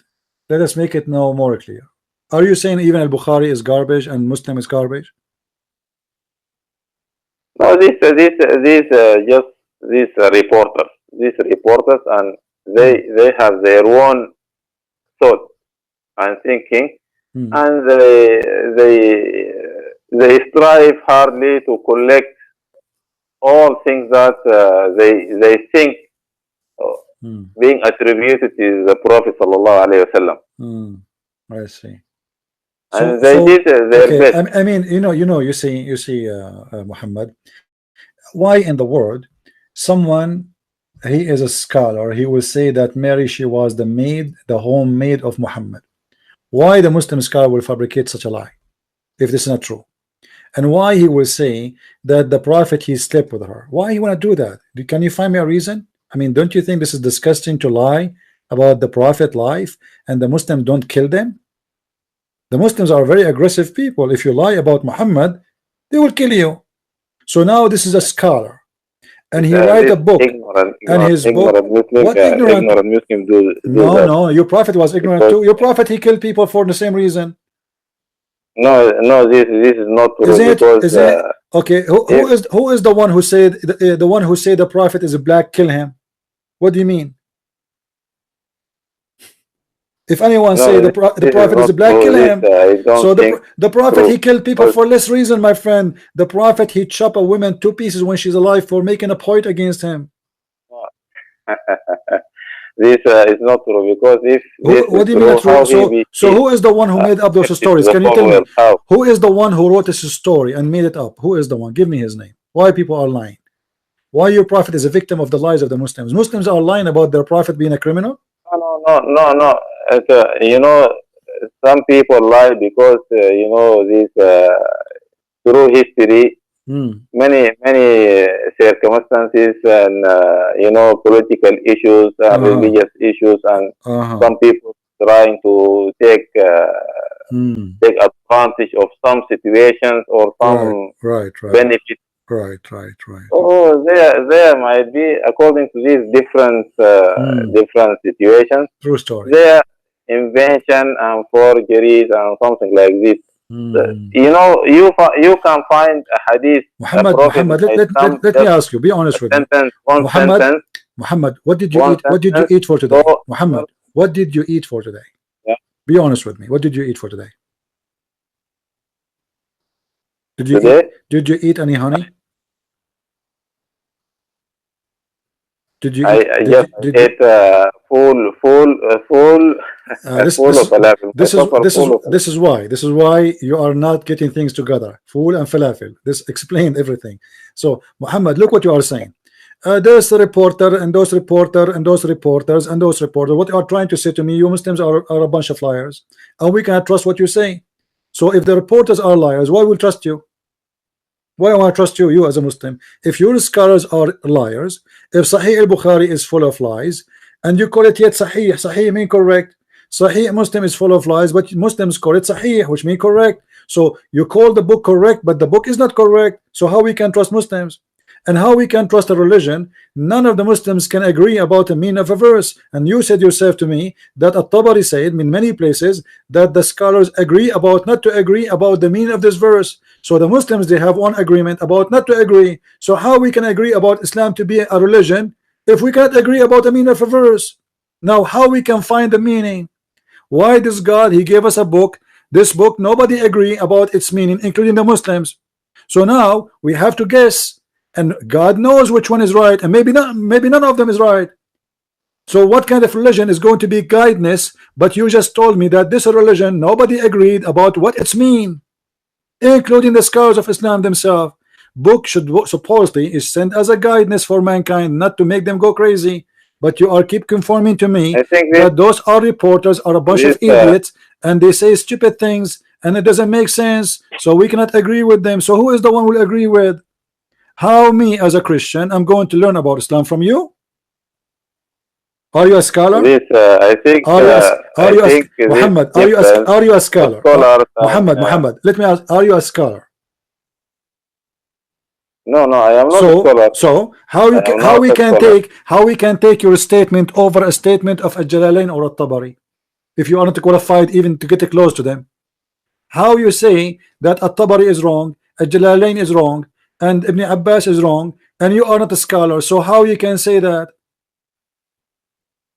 Let us make it now more clear. Are you saying even al-Bukhari is garbage and Muslim is garbage? No, these reporters, and they have their own thought and thinking, and they strive hardly to collect all things that they think being attributed to the Prophet sallallahu alaihi wasallam. I see. And they did their best. I mean, you see, Muhammad, why in the world someone, he is a scholar, he will say that Mary, she was the homemaid of Muhammad? Why the Muslim scholar will fabricate such a lie if this is not true? And why he will say that the Prophet, he slept with her? Why you want to do that? Can you find me a reason? I mean, don't you think this is disgusting to lie about the Prophet life and the Muslims don't kill them? The Muslims are very aggressive people. If you lie about Muhammad, they will kill you. So now this is a scholar, and he write a book, and his book. What ignorant? Muslim do no, your Prophet was ignorant too. Your Prophet, he killed people for the same reason. No, this is not true. Is it? Okay, who is the one who said the Prophet is a black? Kill him. What do you mean? If anyone say the Prophet is a black, kill him. So the Prophet, he killed people for less reason, my friend. The Prophet, he chopped a woman 2 pieces when she's alive for making a point against him. This is not true, because if what do you mean true? So who is the one who made up those stories? Can you tell me who is the one who wrote this story and made it up? Who is the one? Give me his name. Why people are lying? Why your Prophet is a victim of the lies of the Muslims? Muslims are lying about their Prophet being a criminal? No. Some people lie because this through history, many circumstances, and political issues, religious issues, and some people trying to take advantage of some situations or some benefit. Right. Oh, there might be, according to these different situations, true story. Their invention and forgeries and something like this. You can find a hadith. Muhammad, let me ask you. Be honest with me. Muhammad, what did you eat? What did you eat for today? Muhammad, what did you eat for today? Yeah. Be honest with me. What did you eat for today? Did you eat any honey? Did you? I ate full This is why you are not getting things together. Fool and falafel. This explained everything. So Muhammad, look what you are saying. there's a reporter and those reporter and those reporters and those reporters. What you are trying to say to me, you Muslims are a bunch of liars, and we cannot trust what you say. So if the reporters are liars, why will trust you? Why do I trust you as a Muslim? If your scholars are liars, if Sahih al-Bukhari is full of lies, and you call it yet Sahih, Sahih mean correct. Sahih Muslim is full of lies, but Muslims call it Sahih, which mean correct. So you call the book correct, but the book is not correct. So how we can trust Muslims? And how we can trust a religion? None of the Muslims can agree about the meaning of a verse. And you said yourself to me that At-Tabari said in many places that the scholars agree about not to agree about the meaning of this verse. So the Muslims, they have one agreement about not to agree. So how we can agree about Islam to be a religion if we cannot agree about the meaning of a verse? Now how we can find the meaning? Why this God, he gave us a book. This book nobody agree about its meaning, including the Muslims. So now we have to guess. And God knows which one is right, and maybe not, maybe none of them is right. So what kind of religion is going to be guidance? But you just told me that this religion nobody agreed about what it's mean, including the scholars of Islam themselves. Book should supposedly is sent as a guidance for mankind, not to make them go crazy. But you are keep conforming to me that those are reporters are a bunch of idiots, and they say stupid things, and it doesn't make sense. So we cannot agree with them. So who is the one we'll agree with? How me as a Christian I'm going to learn about Islam from you? Are you a scholar? This, I think, Muhammad, are you a scholar? Muhammad, let me ask, are you a scholar? No, I am not a scholar. So how we can take your statement over a statement of a Jalalain or a Tabari, if you are not qualified even to get close to them? How you say that a Tabari is wrong, a Jalalain is wrong, and Ibn Abbas is wrong, and you are not a scholar? So how you can say that?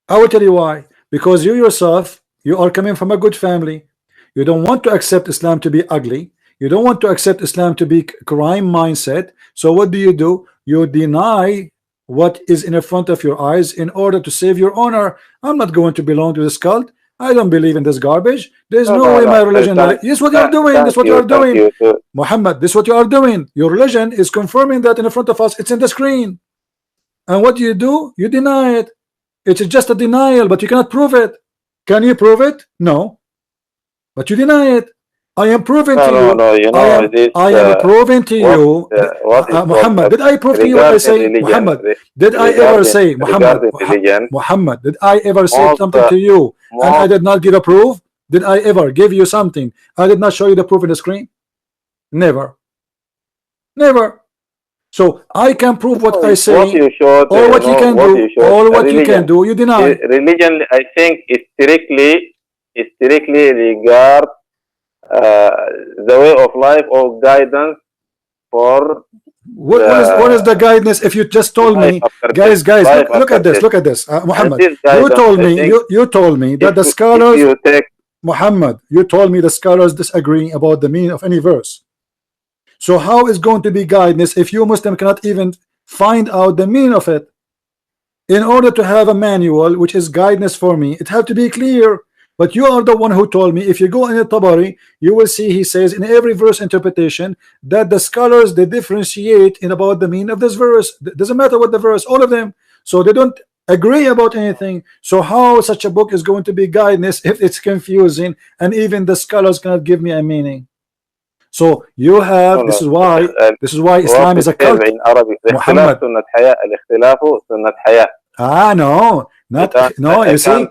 I will tell you why. Because you yourself, you are coming from a good family. You don't want to accept Islam to be ugly. You don't want to accept Islam to be crime mindset. So what do? You deny what is in the front of your eyes in order to save your honor. I'm not going to belong to this cult. I don't believe in this garbage. There's no way my religion. This is what you're doing. This is what you're doing, Muhammad. This is what you are doing. Your religion is confirming that in the front of us. It's in the screen. And what do? You deny it. It's just a denial, but you cannot prove it. Can you prove it? No. But you deny it. I am proving to you. No, you know, I am proving to you. Muhammad, did I prove to you what I say? Muhammad, did I ever say, Muhammad, did I ever say something to you and I did not give a proof? Did I ever give you something? I did not show you the proof in the screen? Never. Never. So I can prove what I say, or what you can do, or what you can do, you deny. Religion, I think, is strictly regard the way of life or guidance for what is the guidance? If you just told me, guys, look at this, Muhammad, you told me that the scholars, Muhammad, you told me the scholars disagree about the meaning of any verse. So how is going to be guidance if you Muslim cannot even find out the meaning of it? In order to have a manual which is guidance for me, it has to be clear. But you are the one who told me, if you go in the Tabari, you will see he says in every verse interpretation that the scholars, they differentiate in about the meaning of this verse. It doesn't matter what the verse, all of them. So they don't agree about anything. So how such a book is going to be guidance if it's confusing and even the scholars cannot give me a meaning? So you have, this is why Islam is a cult. Muhammad. No, you see,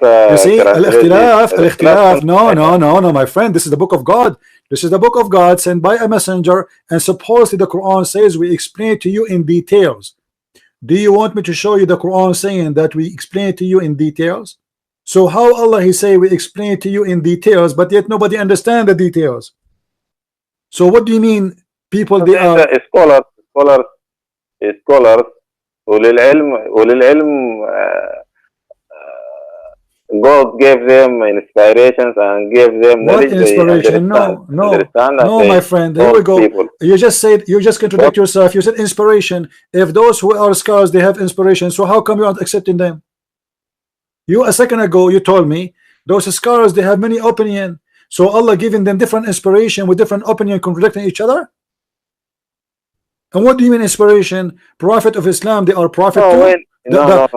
الاختلاف, no, my friend, this is the book of God. This is the book of God sent by a messenger, and supposedly the Quran says we explain it to you in details. Do you want me to show you the Quran saying that we explain it to you in details? So how Allah he say we explain it to you in details, but yet nobody understand the details? So what do you mean people they are scholars وللعلم God gave them inspirations and gave them what inspiration? No, my friend, here we go. You just contradict yourself. You said inspiration. If those who are scholars they have inspiration, so how come you aren't accepting them? You a second ago you told me those scholars they have many opinion, so Allah giving them different inspiration with different opinion contradicting each other. And what do you mean inspiration? Prophet of Islam, they are prophet No, too. when no.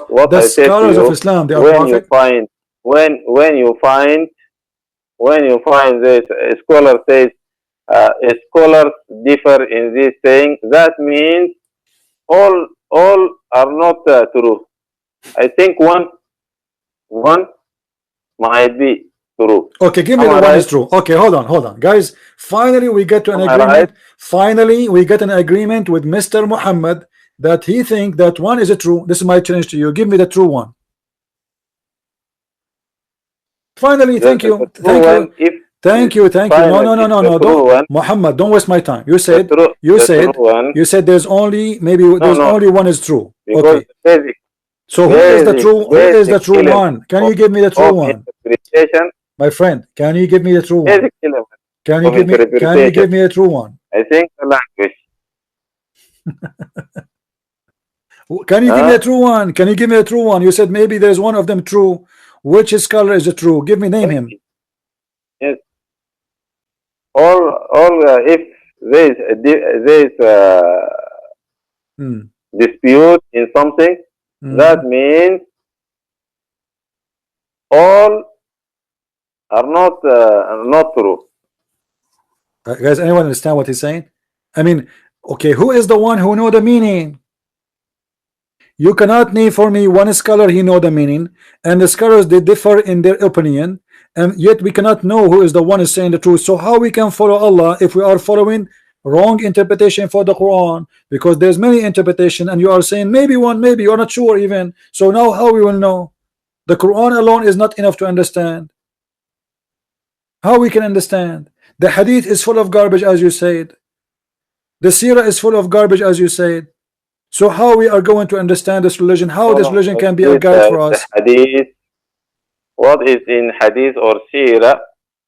What The I said to scholars of you, Islam, they are when you prophet. find when you find this scholar says scholars differ in this thing, that means all are not true. I think one might be true. Okay, give me Am the I one right? is true. Okay, hold on, guys. Finally, we get to an Am I right? agreement. Finally, we get an agreement with Mr. Muhammad that he think that one is a true. This is my challenge to you. Give me the true one. Finally, thank The you, true thank one, you, if thank you, thank you. No, finally no, no, no, the no. true Don't, one, Muhammad. Don't waste my time. the true one. You said there's only maybe No, there's no, only one is true. because Okay. the basic So who is the true? Who is the basic true element one? Can of, you give me the true of one, interpretation, my friend? Can you give me the true one? basic element Can you of give me? Can you interpretation. give me a true one? I think the language. Can you give me a Huh? true one? Can you give me a true one? You said maybe there's one of them true. Which scholar is it true? Give me, name him. Yes. All if there is Hmm. dispute in something, Hmm. that means all are not true. Guys, anyone understand what he's saying? I mean, okay, who is the one who know the meaning? You cannot name for me one scholar he know the meaning, and the scholars they differ in their opinion, and yet we cannot know who is the one is saying the truth. So how we can follow Allah if we are following wrong interpretation for the Quran? Because there's many interpretation, and you are saying maybe one, maybe you're not sure even. So now how we will know? The Quran alone is not enough to understand. How we can understand? The Hadith is full of garbage, as you said. The Sirah is full of garbage, as you said. So how we are going to understand this religion? How No, this no. religion can be a This guide for the us? hadith. What is in hadith or seerah?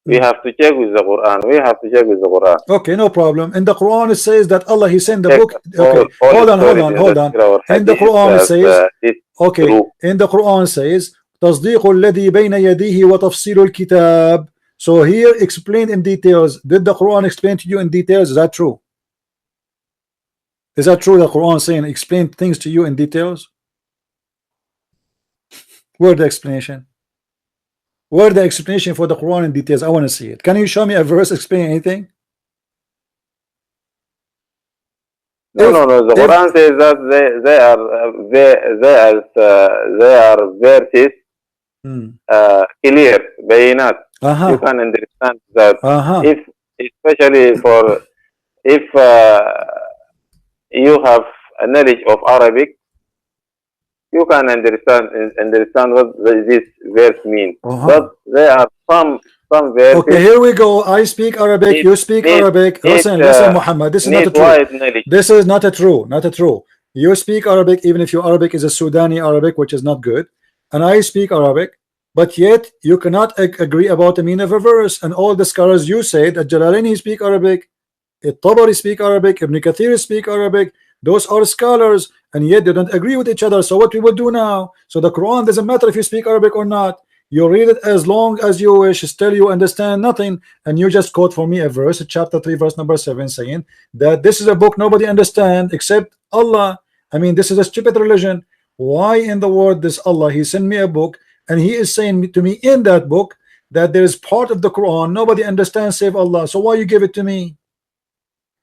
We Hmm. have to check with the Quran. We have to check with the Quran. Okay, no problem. In the Quran it says that Allah he sent the Check book. Okay, all hold on, hold stories on, in the hold on. seerah or In the hadith Quran it that says, this okay, true. in the Quran says تصديق الذي بين يديه وتفصيل الكتاب. So here explained in details. Did the Quran explain to you in details? Is that true? Is that true? The Quran saying explain things to you in details? Where the explanation? Where the explanation for the Quran in details? I want to see it. Can you show me a verse explaining anything? No, no, no. The If Quran says that they are verses hmm. clear, bayinat. You Uh-huh. can understand that Uh-huh. if, especially for if you have a knowledge of Arabic, you can understand what this verse means. Uh-huh. But there are some Okay, verses here we go. I speak Arabic, need you speak need Arabic. need Listen, Muhammad. This is not need a true. wide knowledge. This is not a true, not a true. You speak Arabic, even if your Arabic is a Sudani Arabic, which is not good, and I speak Arabic, but yet you cannot agree about the meaning of a verse. And all the scholars you said that Jalalaini speak Arabic, Tabari speak Arabic, Ibn Kathir speak Arabic. Those are scholars, and yet they don't agree with each other. So what we will do now? So the Quran doesn't matter if you speak Arabic or not. You read it as long as you wish. Still, you understand nothing, and you just quote for me a verse, chapter 3, verse number 7, saying that this is a book nobody understand except Allah. I mean, this is a stupid religion. Why in the world does Allah? He sent me a book, and He is saying to me in that book that there is part of the Quran nobody understands save Allah. So why you give it to me?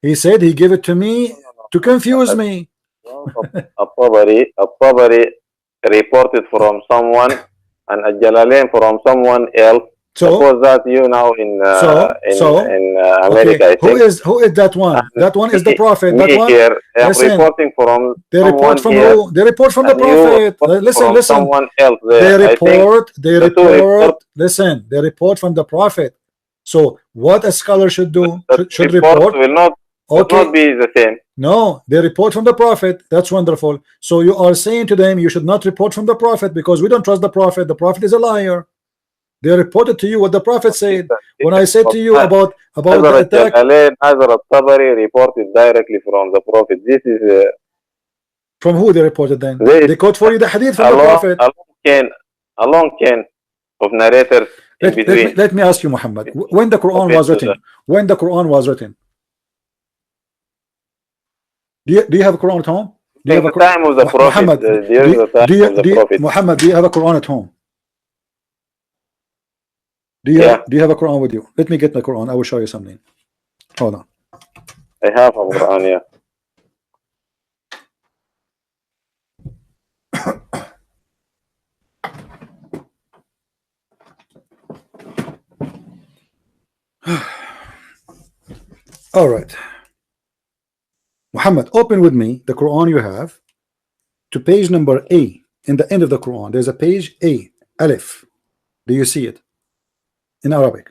He said he gave it to me to confuse me. A Tabari reported from someone and a Jalalain from someone else. So, Suppose that you now in okay, America, I think. who is that one? And That one is the prophet. That me one, here, I am listen, reporting from they report someone from here, who? They report from the and you prophet. report Listen, from listen. someone else They there. I think report, the two report, listen, they report from the prophet. So what a scholar should do, the should report report. will Okay, not be the same. no, they report from the prophet. That's wonderful. So you are saying to them, you should not report from the prophet because we don't trust the prophet. The prophet is a liar. They reported to you what the prophet said. When I said to you about the Neither attack Jalalain, neither Tabari reported directly from the Prophet. This is from who they reported, then there is they quote for you the hadith from a the long, prophet. a long chain, a long chain of narrators in between. Let me ask you, Muhammad, when the Quran Prophet was written, when the Quran was written, Do you have a Quran at home? Do you have In a the time of the Prophet, Muhammad, during the time of the Prophet. Muhammad, do you have a Quran at home? Do you have a Quran with you? Let me get my Quran. I will show you something. Hold on. I have a Quran, yeah. All right. Muhammad, open with me the Quran you have to page number A. In the end of the Quran, there's a page A, Alif. Do you see it in Arabic?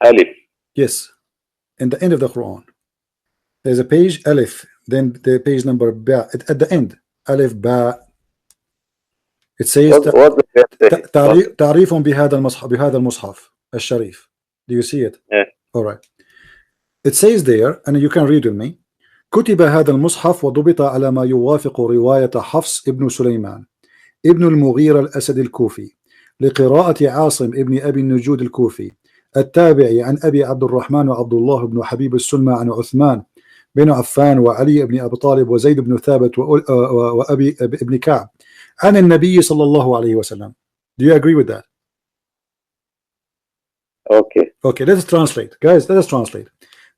Alif. Yes. In the end of the Quran, there's a page Alif. Then the page number Ba at the end. Alif Ba. It says What the verse say? تعريف بهذا المصحف الشريف. Do you see it? Yeah. All right. It says there, and you can read with me. كتب هذا المصحف وضبط على ما يوافق رواية حفص ابن سليمان ابن المغيرة الأسد الكوفي لقراءة عاصم ابن أبي النجود الكوفي التابعي عن أبي عبد الرحمن وعبد الله بن حبيب السلمى عن عثمان بن عفان وعلي بن أبي طالب وزيد بن ثابت وأبي ابن كعب عن النبي صلى الله عليه وسلم. Do you agree with that? Okay, let us translate. Guys, let us translate.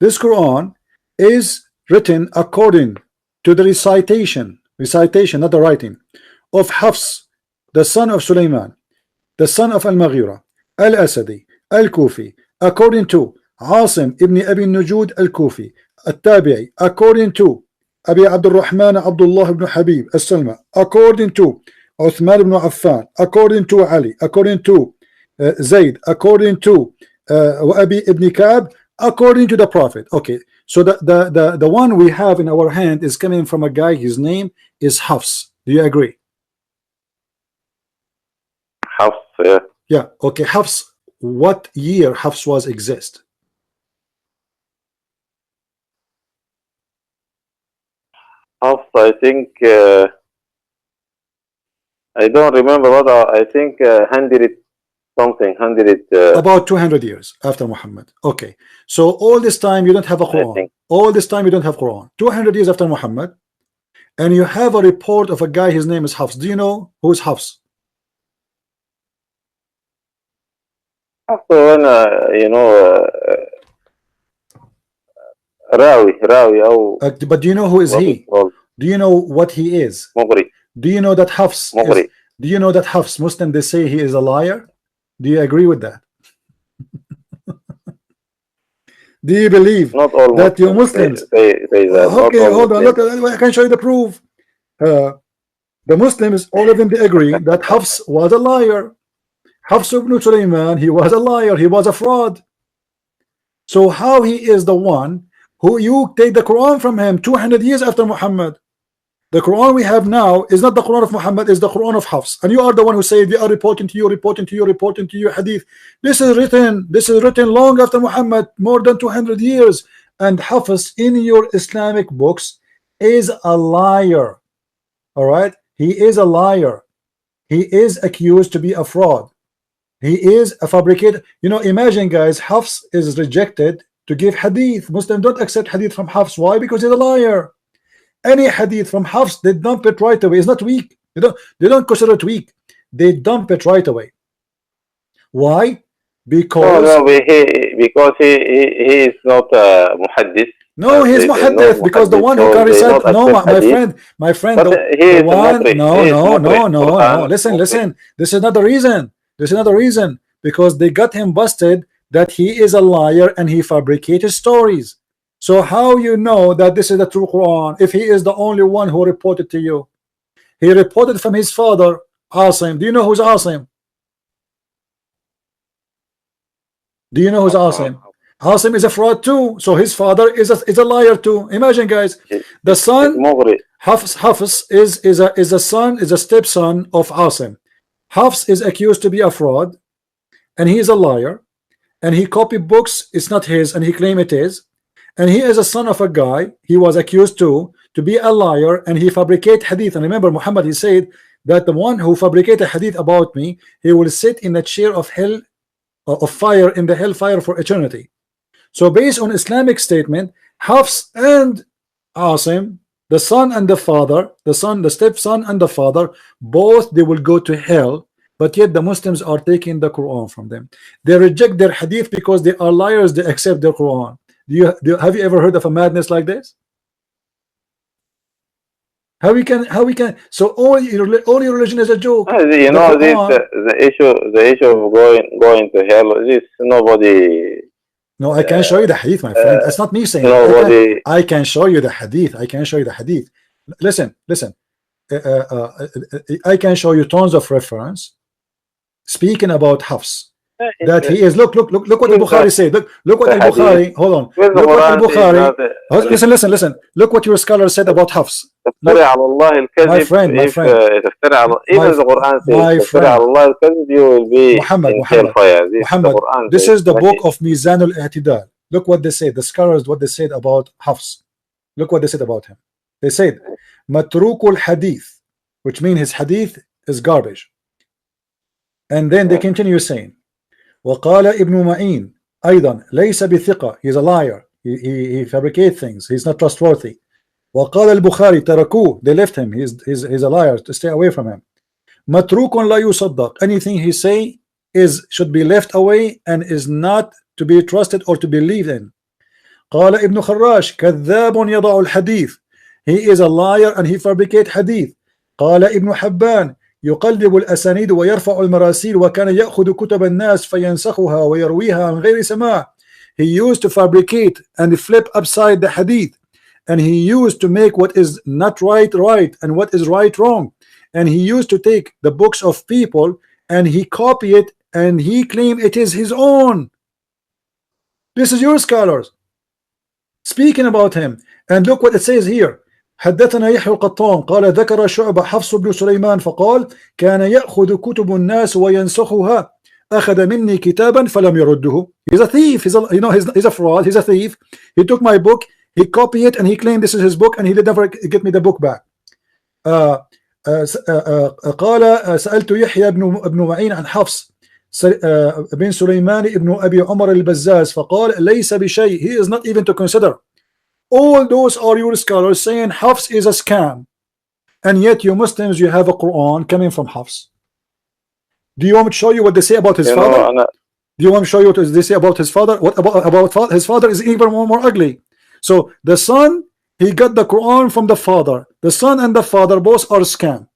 This Quran is written according to the recitation, not the writing, of Hafs, the son of Sulaiman, the son of Al-Maghira, Al-Asadi, Al-Kufi, according to Asim ibn Abi Nujud Al-Kufi, Al-Tabi'i, according to Abi Abdul Rahman Abdullah ibn Habib As-Salma, according to Uthman ibn Affan, according to Ali, according to Zayd, according to Abi ibn Ka'b, according to the Prophet. Okay, so the one we have in our hand is coming from a guy, his name is Hafs. Do you agree? Hafs, yeah. Yeah, okay. Hafs, what year Hafs was exist? Hafs, I think I don't remember what I think 100 something, 100 about 200 years after Muhammad. Okay, so all this time you don't have a Quran. All this time you don't have Quran. 200 years after Muhammad, and you have a report of a guy, his name is Hafs. Do you know who is Hafs? After when you know Rawi. But do you know who is he? Do you know what he is? Mughri. Do you know that Hafs is, do you know that Hafs, Muslim, they say he is a liar? Do you agree with that? Do you believe not all that you Muslims say that? Okay, hold on, look, I can show you the proof. The Muslims, all of them, they agree that Hafs was a liar. Hafs ibn Sulaiman, he was a liar, he was a fraud. So how he is the one who you take the Quran from him 200 years after Muhammad? The Quran we have now is not the Quran of Muhammad, is the Quran of Hafs, and you are the one who say they are reporting to you hadith. This is written long after Muhammad, more than 200 years, and Hafs in your Islamic books is a liar. All right, he is a liar. He is accused to be a fraud. He is a fabricator. You know, imagine, guys, Hafs is rejected to give hadith. Muslims don't accept hadith from Hafs. Why? Because he's a liar. Any hadith from Hafs, they dump it right away. It's not weak. They don't consider it weak. They dump it right away. Why? Because because he is not muhaddith. No, he's muhaddith, because the one who can recite. No, my friend, the one. No. Listen. This is not the reason. This is another reason, because they got him busted that he is a liar and he fabricated stories. So how you know that this is the true Quran if he is the only one who reported to you? He reported from his father, Asim. Do you know who's Asim? Do you know who's Asim? Asim is a fraud too. So his father is a liar too. Imagine, guys, the son Hafs is a stepson of Asim. Hafs is accused to be a fraud, and he is a liar, and he copied books. It's not his, and he claimed it is. And he is a son of a guy. He was accused to be a liar, and he fabricated hadith. And remember, Muhammad, he said that the one who fabricated hadith about me, he will sit in a chair of hell, of fire, in the hellfire for eternity. So based on Islamic statement, Hafs and Asim, the son and the father, the stepson and the father, both they will go to hell. But yet the Muslims are taking the Quran from them. They reject their hadith because they are liars. They accept their Quran. Have you ever heard of a madness like this? How we can so all your religion is a joke. You know, the issue of going to hell, this nobody. No, I can show you the hadith, my friend. That's not me saying nobody. I can show you the hadith. I can show you the hadith. Listen. I can show you tons of reference speaking about Hafs. That he is look what the Bukhari said. Look what the Bukhari, hold on. Look what the Bukhari, listen. Look what your scholar said about Hafs. My friend, even the Quran says you will be in hellfire. This is the book of Mizan al-I'tidal. Look what they say. The scholars, what they said about Hafs. Look what they said about him. They said matrukul hadith, which means his hadith is garbage. And then they continue saying وقال ابن معين أيضا ليس بثقة, he's a liar, he fabricates things, he's not trustworthy. وقال البخاري تركوه, they left him, he's a liar, to stay away from him. متروك لا يصدق, anything he say should be left away and is not to be trusted or to believe in. قال ابن خراش كذاب يضع الحديث, he is a liar and he fabricates hadith. قال ابن حبان يقلب الأسانيد ويرفع المراسيل وكان يأخذ كتب الناس فينسخها ويرويها عن غير سماع. He used to fabricate and flip upside the hadith, and he used to make what is not right and what is right wrong, and he used to take the books of people and he copy it and he claim it is his own. This is your scholars speaking about him. And look what it says here. حدثنا يحيى القطان قال ذكر شعبة حفص بن سليمان فقال كان يأخذ كتب الناس وينسخها أخذ مني كتابا فلم يرده. He's a thief, he's a fraud, he's a thief. He took my book, he copied it and he claimed this is his book and he did never get me the book back. قال سألت يحيى بن معين عن حفص بن سليمان ابن أبي عمر البزاز فقال ليس بشيء, he is not even to consider. All those are your scholars saying Hafs is a scam, and yet you Muslims, you have a Quran coming from Hafs. Do you want me to show you what they say about his father? Do you want me to show you what they say about his father? What about his father is even more ugly. So the son, he got the Quran from the father. The son and the father both are scam.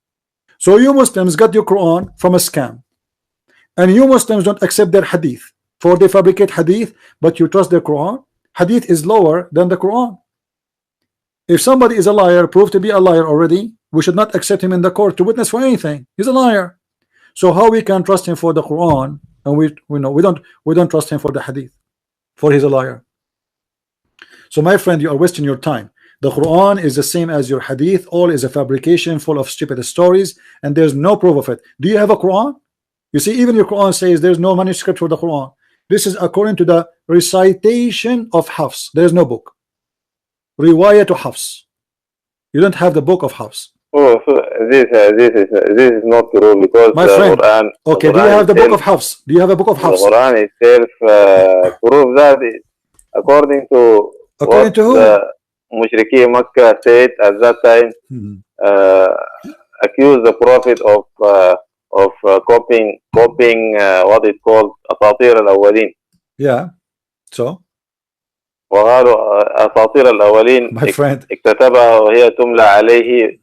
So you Muslims got your Quran from a scam, and you Muslims don't accept their hadith, for they fabricate hadith, but you trust their Quran. Hadith is lower than the Quran. If somebody is a liar, proved to be a liar already, we should not accept him in the court to witness for anything. He's a liar. So how we can trust him for the Quran, and we don't trust him for the hadith, for he's a liar. So my friend, you are wasting your time. The Quran is the same as your hadith. All is a fabrication full of stupid stories, and there's no proof of it. Do you have a Quran? You see, even your Quran says there's no manuscript for the Quran. This is according to the recitation of Hafs. There is no book. Riwayah to Hafs. You don't have the book of Hafs. Oh, so this is not true because my friend. Quran. Okay, do you have the book of Hafs? Do you have a book of Hafs? The Quran itself proves that according to who? The Mushriki Makkah said at that time, accused the Prophet of copying what is called أساطير الأولين. Yeah. So. وقالوا أساطير الأولين My friend. اكتتبها وهي تملى عليه.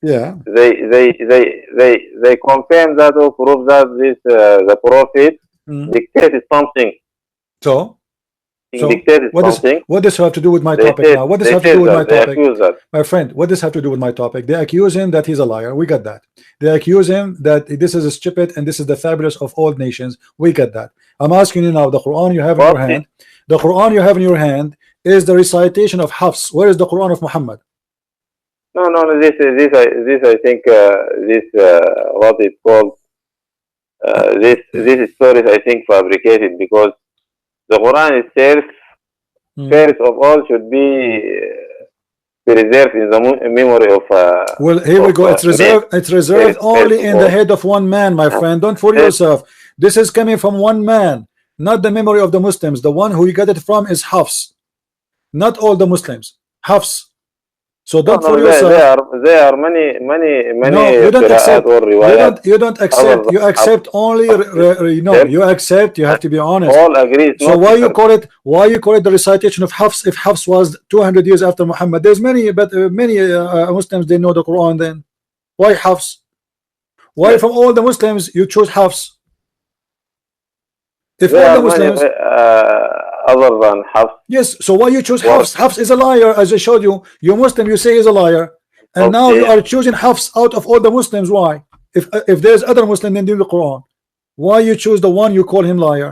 Yeah. They confirm that or prove that this the Prophet dictated something. So. Something. What does have to do with my topic now? What does have to do with my topic? My friend, what does have to do with my topic? They accuse him that he's a liar. We got that. They accuse him that this is a stupid and this is the fabulous of all nations. We got that. I'm asking you now, the Quran you have in your hand. The Quran you have in your hand is the recitation of Hafs. Where is the Quran of Muhammad? No. This I think this what it's called. This story I think fabricated because the Quran itself, first of all, should be preserved in the memory of. Well, here we go. It's reserved only in the head of one man, my friend. Don't fool yourself. This is coming from one man, not the memory of the Muslims. The one who you get it from is Hafs, not all the Muslims. Hafs. So No, don't no, fool yourself. there are many No, you don't qira'at accept. or riwayat. You don't accept. You accept only. You accept. You have to be honest. All agree. So why you call it? Why you call it the recitation of Hafs? If Hafs was 200 years after Muhammad, there's many, but many Muslims they know the Quran. Then why Hafs? Why from all the Muslims you choose Hafs? If There all are the Muslims, many other than Hafs. yes. So why you choose Hafs? Hafs is a liar, as I showed you. You Muslim, you say he's a liar, and now you are choosing Hafs out of all the Muslims. Why? If there's other Muslim in the Quran, why you choose the one you call him liar?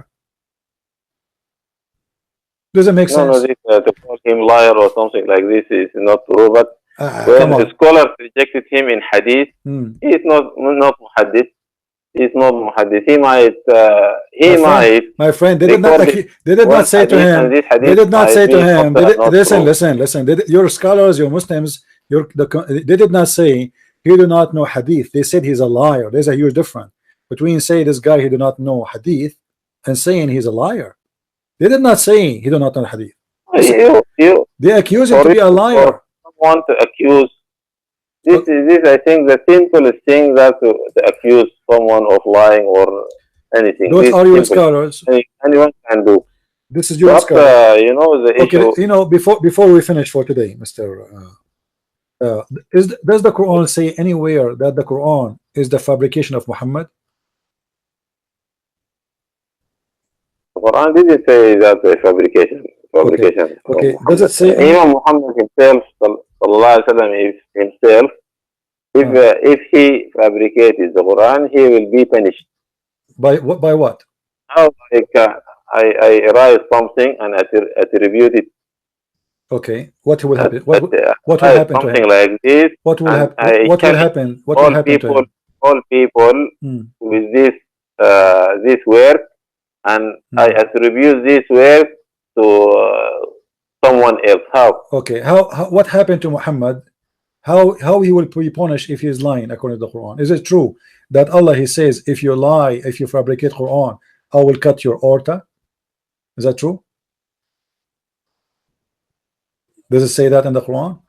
Doesn't make sense. No, to call him liar or something like this is not true. But Come when on. the scholars rejected him in hadith, he is not muhaddith. He is not muhaddith. He might. My friend, they did not say to him. They did not say to him. Listen. Your scholars, your Muslims, they did not say he do not know hadith. They said he's a liar. There's a huge difference between saying this guy he do not know hadith and saying he's a liar. They did not say he do not know hadith. They accuse him to be a liar. Someone to accuse. This I think the simplest thing that to accuse someone of lying or anything. Those are your scholars. Anyone can do. This is your But, scholar. you know the issue. Okay, you know, before we finish for today, Mr. Does the Quran say anywhere that the Quran is the fabrication of Muhammad? The Quran didn't say that the fabrication. Okay. Does it say even Muhammad himself, sallallahu alaihi wasallam, himself, if he fabricated the Quran, he will be punished. By what? How I write something and attribute it. Okay. What will happen? What will happen to him? Something like this. What will happen? What will happen? What will happen to him? All people with this work, and I attribute this work to someone else. How? Okay. How what happened to Muhammad? How he will be punished if he is lying according to the Quran? Is it true that Allah he says if you lie, if you fabricate Quran, I will cut your aorta? Is that true? Does it say that in the Quran?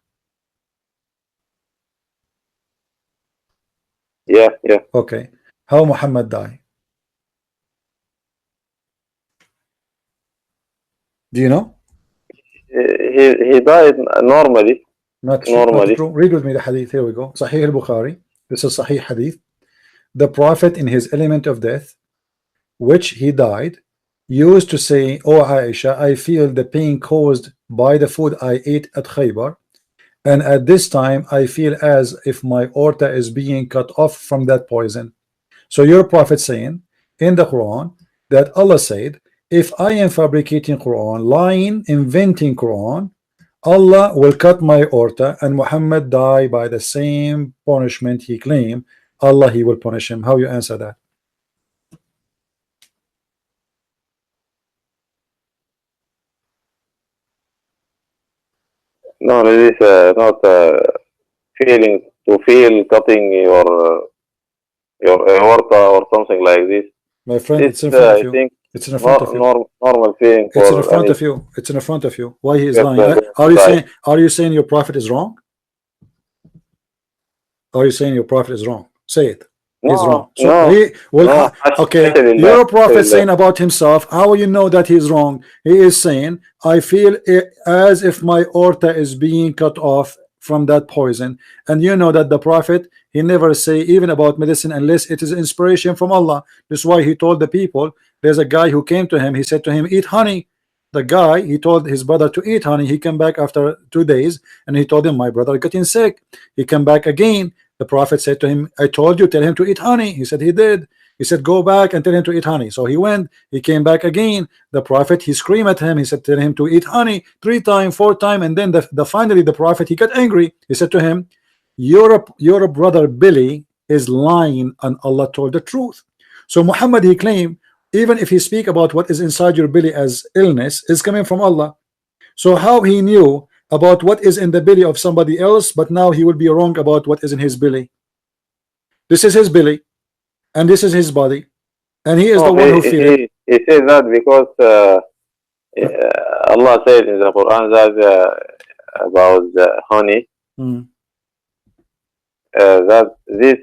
Yeah. Okay. How Muhammad died? Do you know? He died normally. Not normally. true. Read with me the hadith. Here we go. Sahih al-Bukhari. This is Sahih hadith. The Prophet in his element of death, which he died, used to say, "Oh Aisha, I feel the pain caused by the food I ate at Khaybar, and at this time I feel as if my aorta is being cut off from that poison." So your Prophet saying in the Quran that Allah said, if I am fabricating Quran, lying, inventing Quran, Allah will cut my aorta, and Muhammad die by the same punishment he claimed. Allah he will punish him. How you answer that? No, this is not feeling to feel cutting your aorta or something like this. My friend, it's in front of you. It's in front of you. Normal feeling. It's in front of you. It's in front of you. Why he is lying? Are you saying your prophet is wrong? Are you saying your prophet is wrong? Say it. He's wrong. So okay. Your prophet saying about himself. How will you know that he's wrong? He is saying, I feel as if my aorta is being cut off from that poison. And you know that the prophet, he never say even about medicine unless it is inspiration from Allah. That's why he told the people, there's a guy who came to him, he said to him, eat honey. The guy, he told his brother to eat honey. He came back after 2 days and he told him, my brother getting sick. He came back again. The prophet said to him, I told you, tell him to eat honey. He said he did. He said, go back and tell him to eat honey. So he went, he came back again. The prophet, he screamed at him. He said, tell him to eat honey 3 times, 4 times. And then finally the prophet, he got angry. He said to him, your brother Billy is lying and Allah told the truth. So Muhammad, he claimed, even if he speak about what is inside your belly as illness, is coming from Allah. So how he knew about what is in the belly of somebody else, but now he will be wrong about what is in his belly? This is his belly, and this is his body, and he is the one who feels. he says that because Allah said in the Quran that about the honey, that this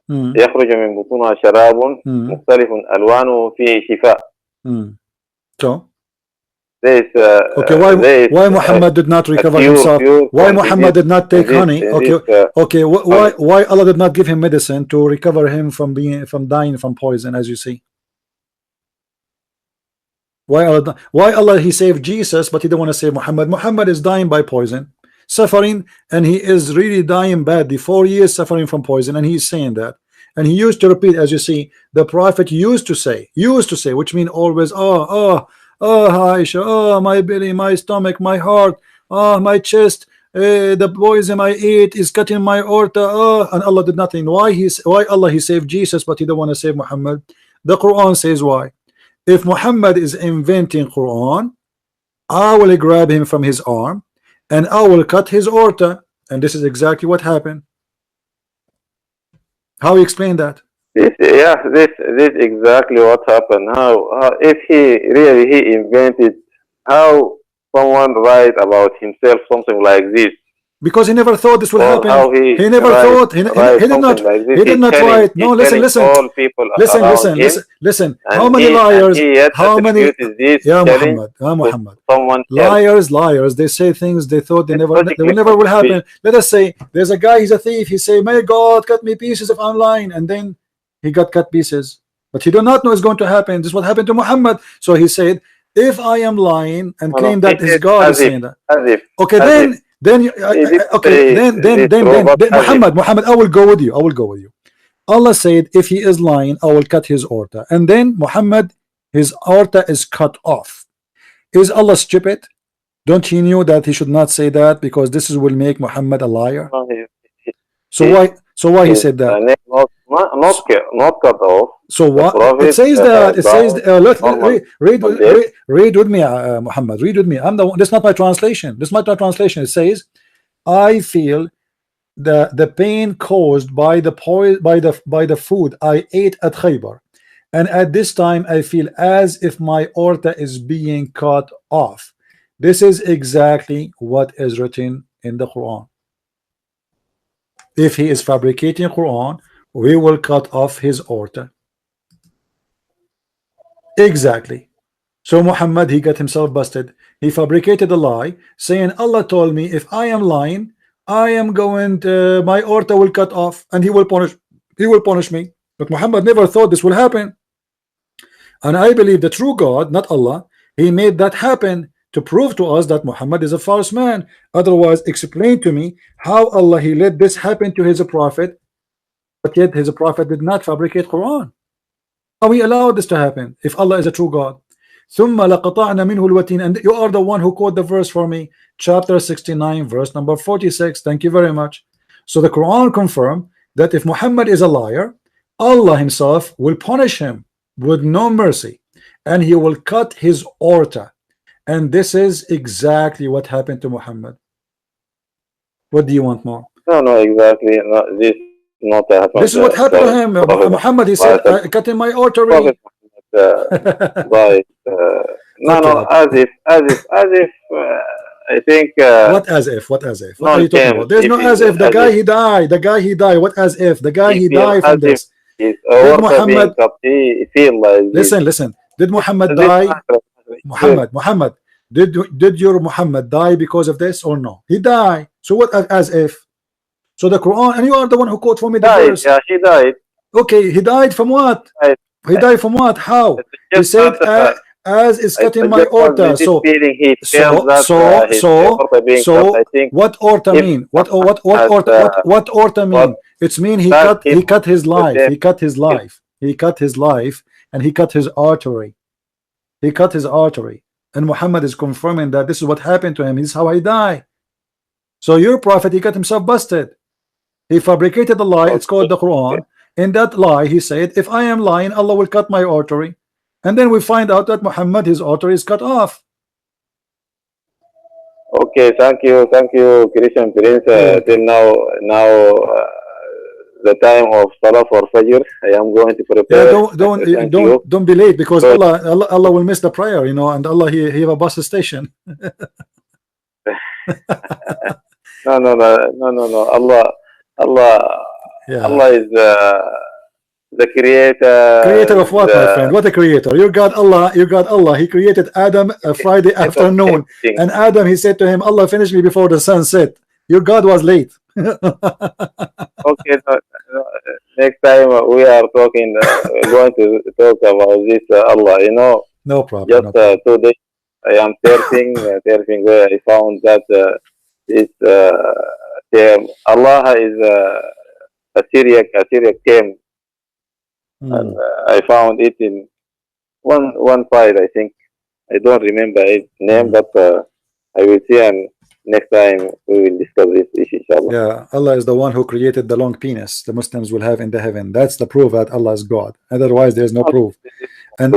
يخرج من بطونها شراب مختلف ألوانه فيه شفاء. So This, okay, why Muhammad did not recover himself? Why Muhammad did not take honey? Okay, why Allah did not give him medicine to recover him from dying from poison, as you see? Why Allah he saved Jesus, but he didn't want to save Muhammad? Muhammad is dying by poison, suffering, and he is really dying badly. 4 years suffering from poison, and he's saying that. And he used to repeat, as you see, the Prophet used to say, which means always, oh Aisha, oh my belly, my stomach, my heart, oh my chest, the poison I ate is cutting my aorta, and Allah did nothing. Why Allah he saved Jesus, but he don't want to save Muhammad? The Quran says why. If Muhammad is inventing Quran, I will grab him from his arm and I will cut his aorta, and this is exactly what happened. How you explain that? This exactly what happened. How if he invented, how someone write about himself something like this? Because he never thought this would happen. He never thought. He did not write. No, listen. How many liars? How many? Yeah, Muhammad. Liars. They say things they thought they never will happen. Let us say there's a guy. He's a thief. He say, "May God cut me pieces if I'm lying," and then he got cut pieces. But he do not know it's going to happen. This is what happened to Muhammad. So he said, "If I am lying and claim that his God is saying that." Okay, then Muhammad, I will go with you. Allah said, if he is lying, I will cut his aorta. And then Muhammad, his aorta is cut off. Is Allah stupid? Don't he knew that he should not say that because this will make Muhammad a liar? So why he said that? Not cut off. So what it says that read with me, Muhammad. Read with me. This is not my translation. It says, I feel the pain caused by the food I ate at Khaybar, and at this time I feel as if my aorta is being cut off. This is exactly what is written in the Quran. If he is fabricating Quran, we will cut off his aorta. Exactly. So Muhammad, he got himself busted. He fabricated a lie saying Allah told me if I am lying, I am going to, my aorta will cut off and he will punish me. But Muhammad never thought this will happen. And I believe the true God, not Allah, he made that happen to prove to us that Muhammad is a false man. Otherwise, explain to me how Allah he let this happen to his prophet, but yet his prophet did not fabricate Quran. How we allow this to happen if Allah is a true God? ثُمَّ لَقَطَعْنَا مِنْهُ الْوَتِينَ. And you are the one who quote the verse for me, chapter 69, verse number 46. Thank you very much. So the Quran confirmed that if Muhammad is a liar, Allah himself will punish him with no mercy, and he will cut his aorta. And this is exactly what happened to Muhammad. What do you want more? No, exactly. This is what happened to him. Muhammad, he said, cutting my artery. As if I think. What as if? What are you talking about? There's no as if. The guy he died. What as if? The guy he died from this. Did Muhammad? Listen. Did Muhammad die? Muhammad. Did your Muhammad die because of this or no? He died. So what as if? So the Quran, and you are the one who quote for me the verse. Yeah, he died. Okay, he died from what? He died from what? How? He said as is cutting my aorta. So what aorta mean? What aorta mean? It's mean he cut his life. He cut his life, and he cut his artery. And Muhammad is confirming that this is what happened to him. This is how he died. So your prophet, he got himself busted. He fabricated a lie. It's called the Quran. In that lie, he said, if I am lying, Allah will cut my artery. And then we find out that Muhammad, his artery is cut off. Okay, thank you, Christian Prince. Till now, the time of Salah for Fajr. I am going to prepare. Yeah, Thank you. don't be late, because Good. Allah will miss the prayer, you know, and Allah he have a bus station. No. Allah Yeah. is the creator. Creator of what, my The friend? What a creator! Your God Allah. He created Adam a Friday creator of afternoon, everything. and Adam, he said to him, Allah, finish me before the sun set. Your God was late. Okay, next time we are talking, we're going to talk about this Allah. You know, No problem. just No problem. 2 days I am surfing where I found that this term Allah is a Syriac term, and I found it in one side. I think I don't remember its name, but I will see, and next time we will discuss this issue, inshallah. Yeah, Allah is the one who created the long penis the Muslims will have in the heaven. That's the proof that Allah is God. Otherwise, there's no proof. And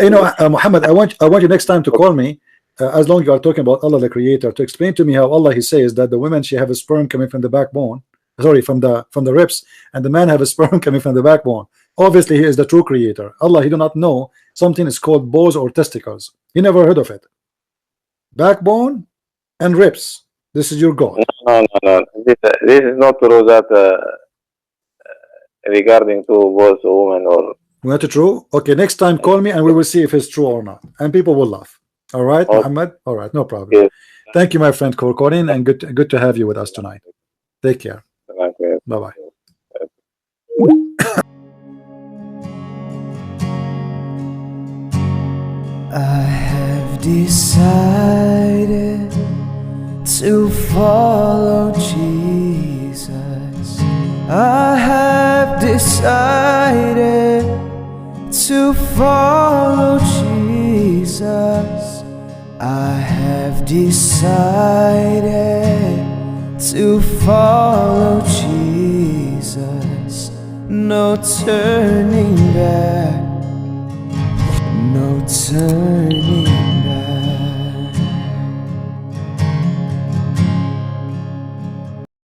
you know, Muhammad, I want you next time to call me, as long as you are talking about Allah the Creator, to explain to me how Allah he says that the women, she have a sperm coming from the backbone, sorry, from the ribs, and the man have a sperm coming from the backbone. Obviously, he is the true Creator. Allah, he do not know something is called balls or testicles. He never heard of it. Backbone and ribs. This is your God. No. This is not true that regarding to both women or. Not true? Okay, next time call me and we will see if it's true or not. And people will laugh. All right, Okay. Muhammad? All right, no problem. Yes. Thank you, my friend, for calling, and good to have you with us tonight. Take care. Okay. Bye-bye. I have decided to follow Jesus. I have decided to follow Jesus. I have decided to follow Jesus. No turning back, no turning